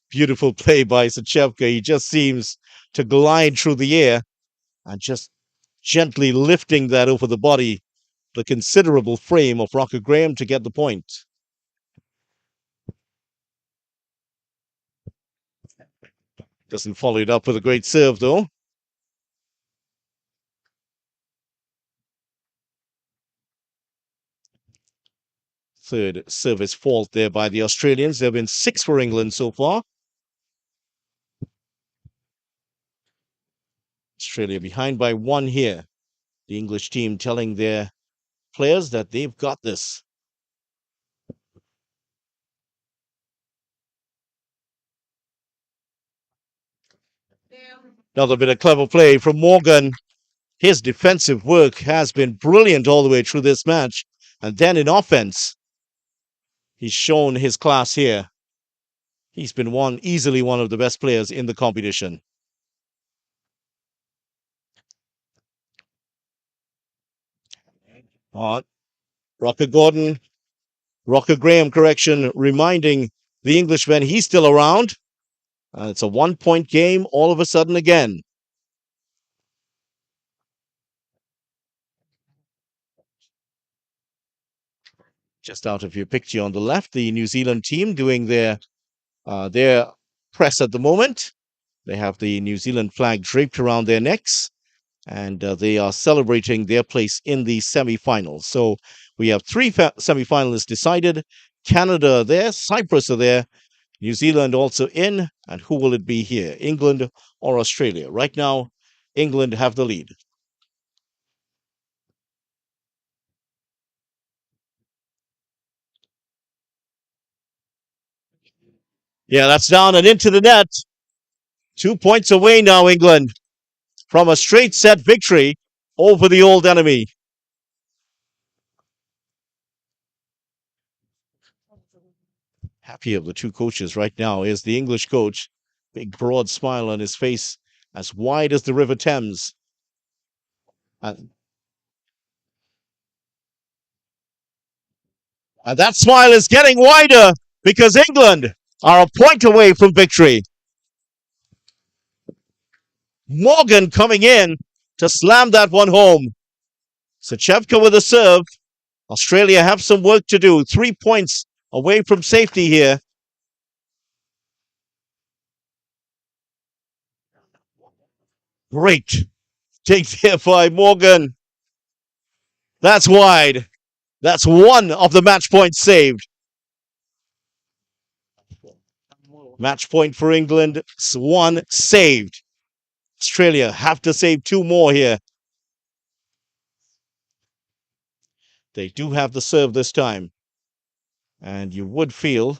beautiful play by Sachevka. He just seems to glide through the air and just gently lifting that over the body, the considerable frame of Rocker Graham to get the point. Doesn't follow it up with a great serve, though. Third service fault there by the Australians. There have been 6 for England so far. Australia behind by 1 here. The English team telling their players that they've got this. Another bit of clever play from Morgan. His defensive work has been brilliant all the way through this match. And then in offense, he's shown his class here. He's been easily one of the best players in the competition. Rocker Graham, reminding the Englishman he's still around. It's a 1-point game all of a sudden again. Just out of your picture on the left, the New Zealand team doing their press at the moment. They have the New Zealand flag draped around their necks, and they are celebrating their place in the semi-finals. So we have 3 semi-finalists decided. Canada are there, Cyprus are there, New Zealand also in, and who will it be here, England or Australia? Right now, England have the lead. Yeah, that's down and into the net. 2 points away now, England, from a straight set victory over the old enemy. Happy of the 2 coaches right now is the English coach. Big broad smile on his face, as wide as the River Thames. And that smile is getting wider because England are a point away from victory. Morgan coming in to slam that one home. Sachevka with a serve. Australia have some work to do. 3 points away from safety here. Great take there by Morgan. That's wide. That's one of the match points saved. Match point for England. One saved. Australia have to save 2 more here. They do have the serve this time. And you would feel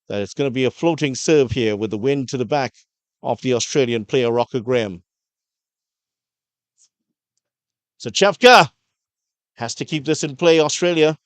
that it's going to be a floating serve here with the wind to the back of the Australian player, Rocker Graham. Sachevka has to keep this in play, Australia.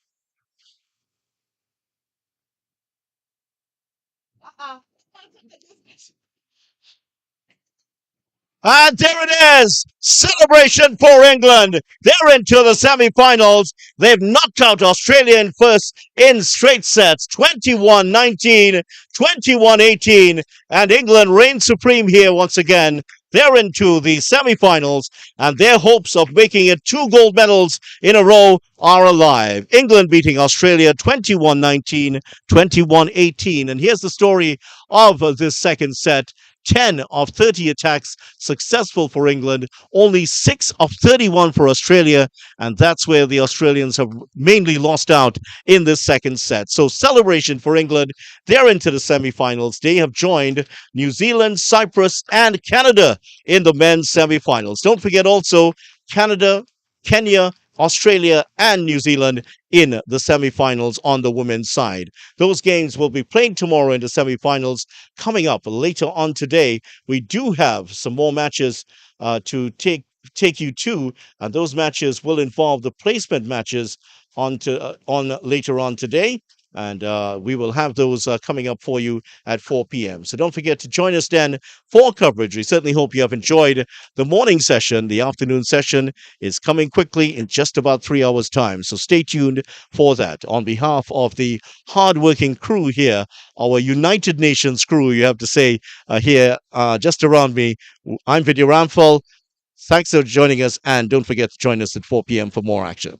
And there it is! Celebration for England. They're into the semi-finals. They've knocked out Australia in first in straight sets. 21-19, 21-18. And England reigns supreme here once again. They're into the semi-finals, and their hopes of making it 2 gold medals in a row are alive. England beating Australia 21-19, 21-18. And here's the story of this second set. 10 of 30 attacks successful for England, only 6 of 31 for Australia, and that's where the Australians have mainly lost out in this second set. So celebration for England. They're into the semi-finals. They have joined New Zealand, Cyprus, and Canada in the men's semi-finals. Don't forget also Canada, Kenya, Australia, and New Zealand in the semi-finals on the women's side. Those games will be playing tomorrow in the semi-finals. Coming up later on today, we do have some more matches to take you to, and those matches will involve the placement matches on later on today. And we will have those coming up for you at 4 p.m. So don't forget to join us then for coverage. We certainly hope you have enjoyed the morning session. The afternoon session is coming quickly in just about 3 hours' time. So stay tuned for that. On behalf of the hardworking crew here, our United Nations crew, you have to say, here just around me, I'm Vidya Ramphal. Thanks for joining us. And don't forget to join us at 4 p.m. for more action.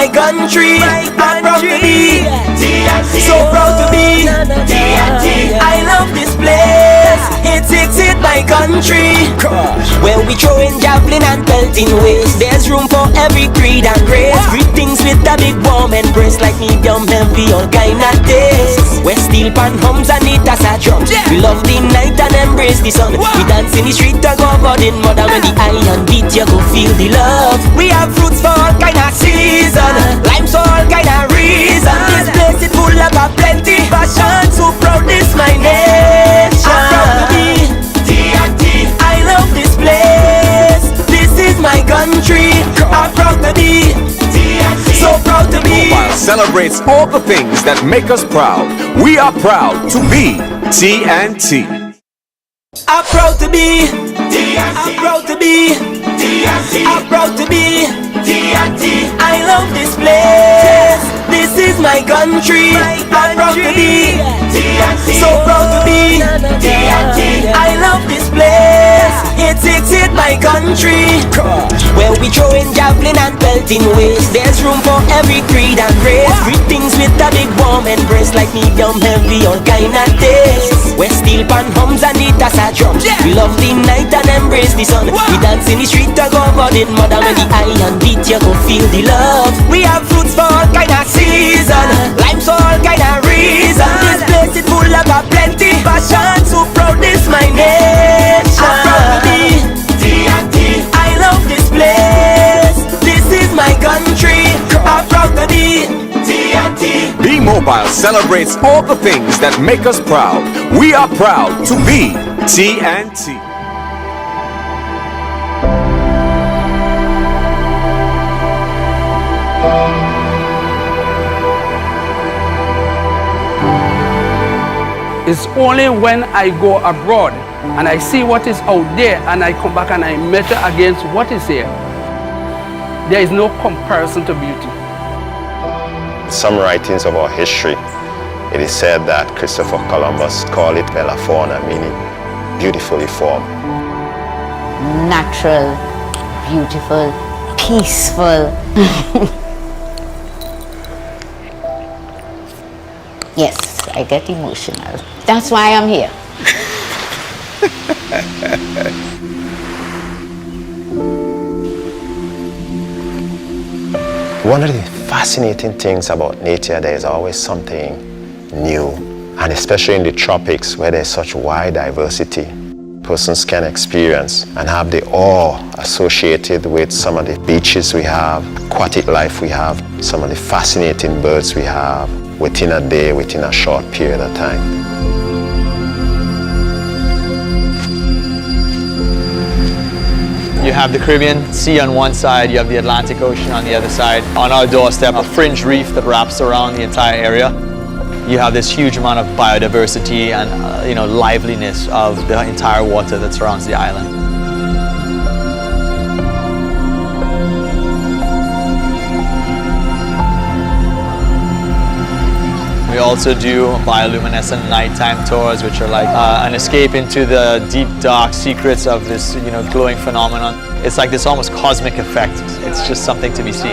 my country. I'm proud to be so proud to be. I love this place. It's my country. Where we throwing javelin and pelting waste. There's room for every creed and race. Greetings with a big warm embrace, like medium heavy, all kind of taste. We steel pan hums and it as a drum. We love the night and embrace the sun. We dance in the street and go about in mud. And when the iron beat you go feel the love. We have fruits for all kind of season, limes for all kind of reason. This place is full of a plenty passion. So proud this my nation. I'm proud to be TNT. I love this place. This is my country. I'm proud to be TNT. So proud to be. Mobile celebrates all the things that make us proud. We are proud to be TNT. I'm proud to be TNT. I'm proud to be TNT. I'm proud to be TNT. I love this place. This is my country. I'm proud to be TNT. So proud to be TNT. I love this place. It's my country. Where we throwing javelin and pelting waste. There's room for every creed and race. Greetings with a big warm embrace, like medium, heavy, all kind of taste. Where steel pan hums and it as a drum. We love the night and embrace the sun. We dance in the street and go about in mud. And when the iron beat you go feel the love. We have fruits for all kind of season, limes for all kind of reason. This place is full of a plenty passion. So proud this my nation. I'm proud to be TNT. I love this place. This is my country. I'm proud to be TNT. B-Mobile celebrates all the things that make us proud. We are proud to be TNT. It's only when I go abroad and I see what is out there and I come back and I measure against what is here. There is no comparison to beauty. Some writings of our history, it is said that Christopher Columbus called it Bella Fauna, meaning beautifully formed. Natural, beautiful, peaceful. Yes, I get emotional. That's why I'm here. One of the fascinating things about nature, there is always something new, and especially in the tropics where there's such wide diversity, persons can experience and have the awe associated with some of the beaches we have, aquatic life we have, some of the fascinating birds we have within a day, within a short period of time. You have the Caribbean Sea on one side, you have the Atlantic Ocean on the other side. On our doorstep, a fringe reef that wraps around the entire area. You have this huge amount of biodiversity and liveliness of the entire water that surrounds the island. We also do bioluminescent nighttime tours, which are like an escape into the deep, dark secrets of this, glowing phenomenon. It's like this almost cosmic effect. It's just something to be seen.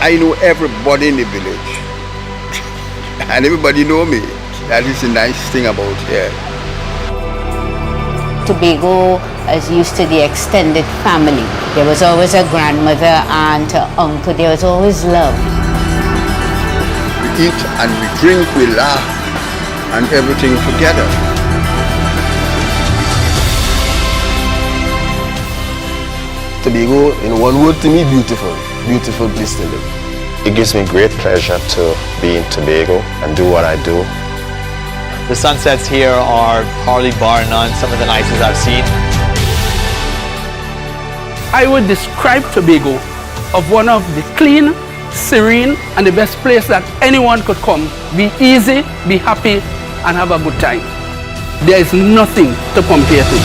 I know everybody in the village. And everybody know me. That is the nice thing about here. Tobago is used to the extended family. There was always a grandmother, aunt, uncle. There was always love. We eat and we drink, we laugh, and everything together. Tobago, in one word to me, beautiful. Beautiful place to live. It gives me great pleasure to be in Tobago and do what I do. The sunsets here are probably bar none some of the nicest I've seen. I would describe Tobago of one of the clean, serene, and the best place that anyone could come. Be easy, be happy, and have a good time. There is nothing to compare to.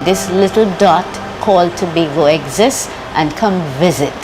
This little dot called Tobago exists, and come visit.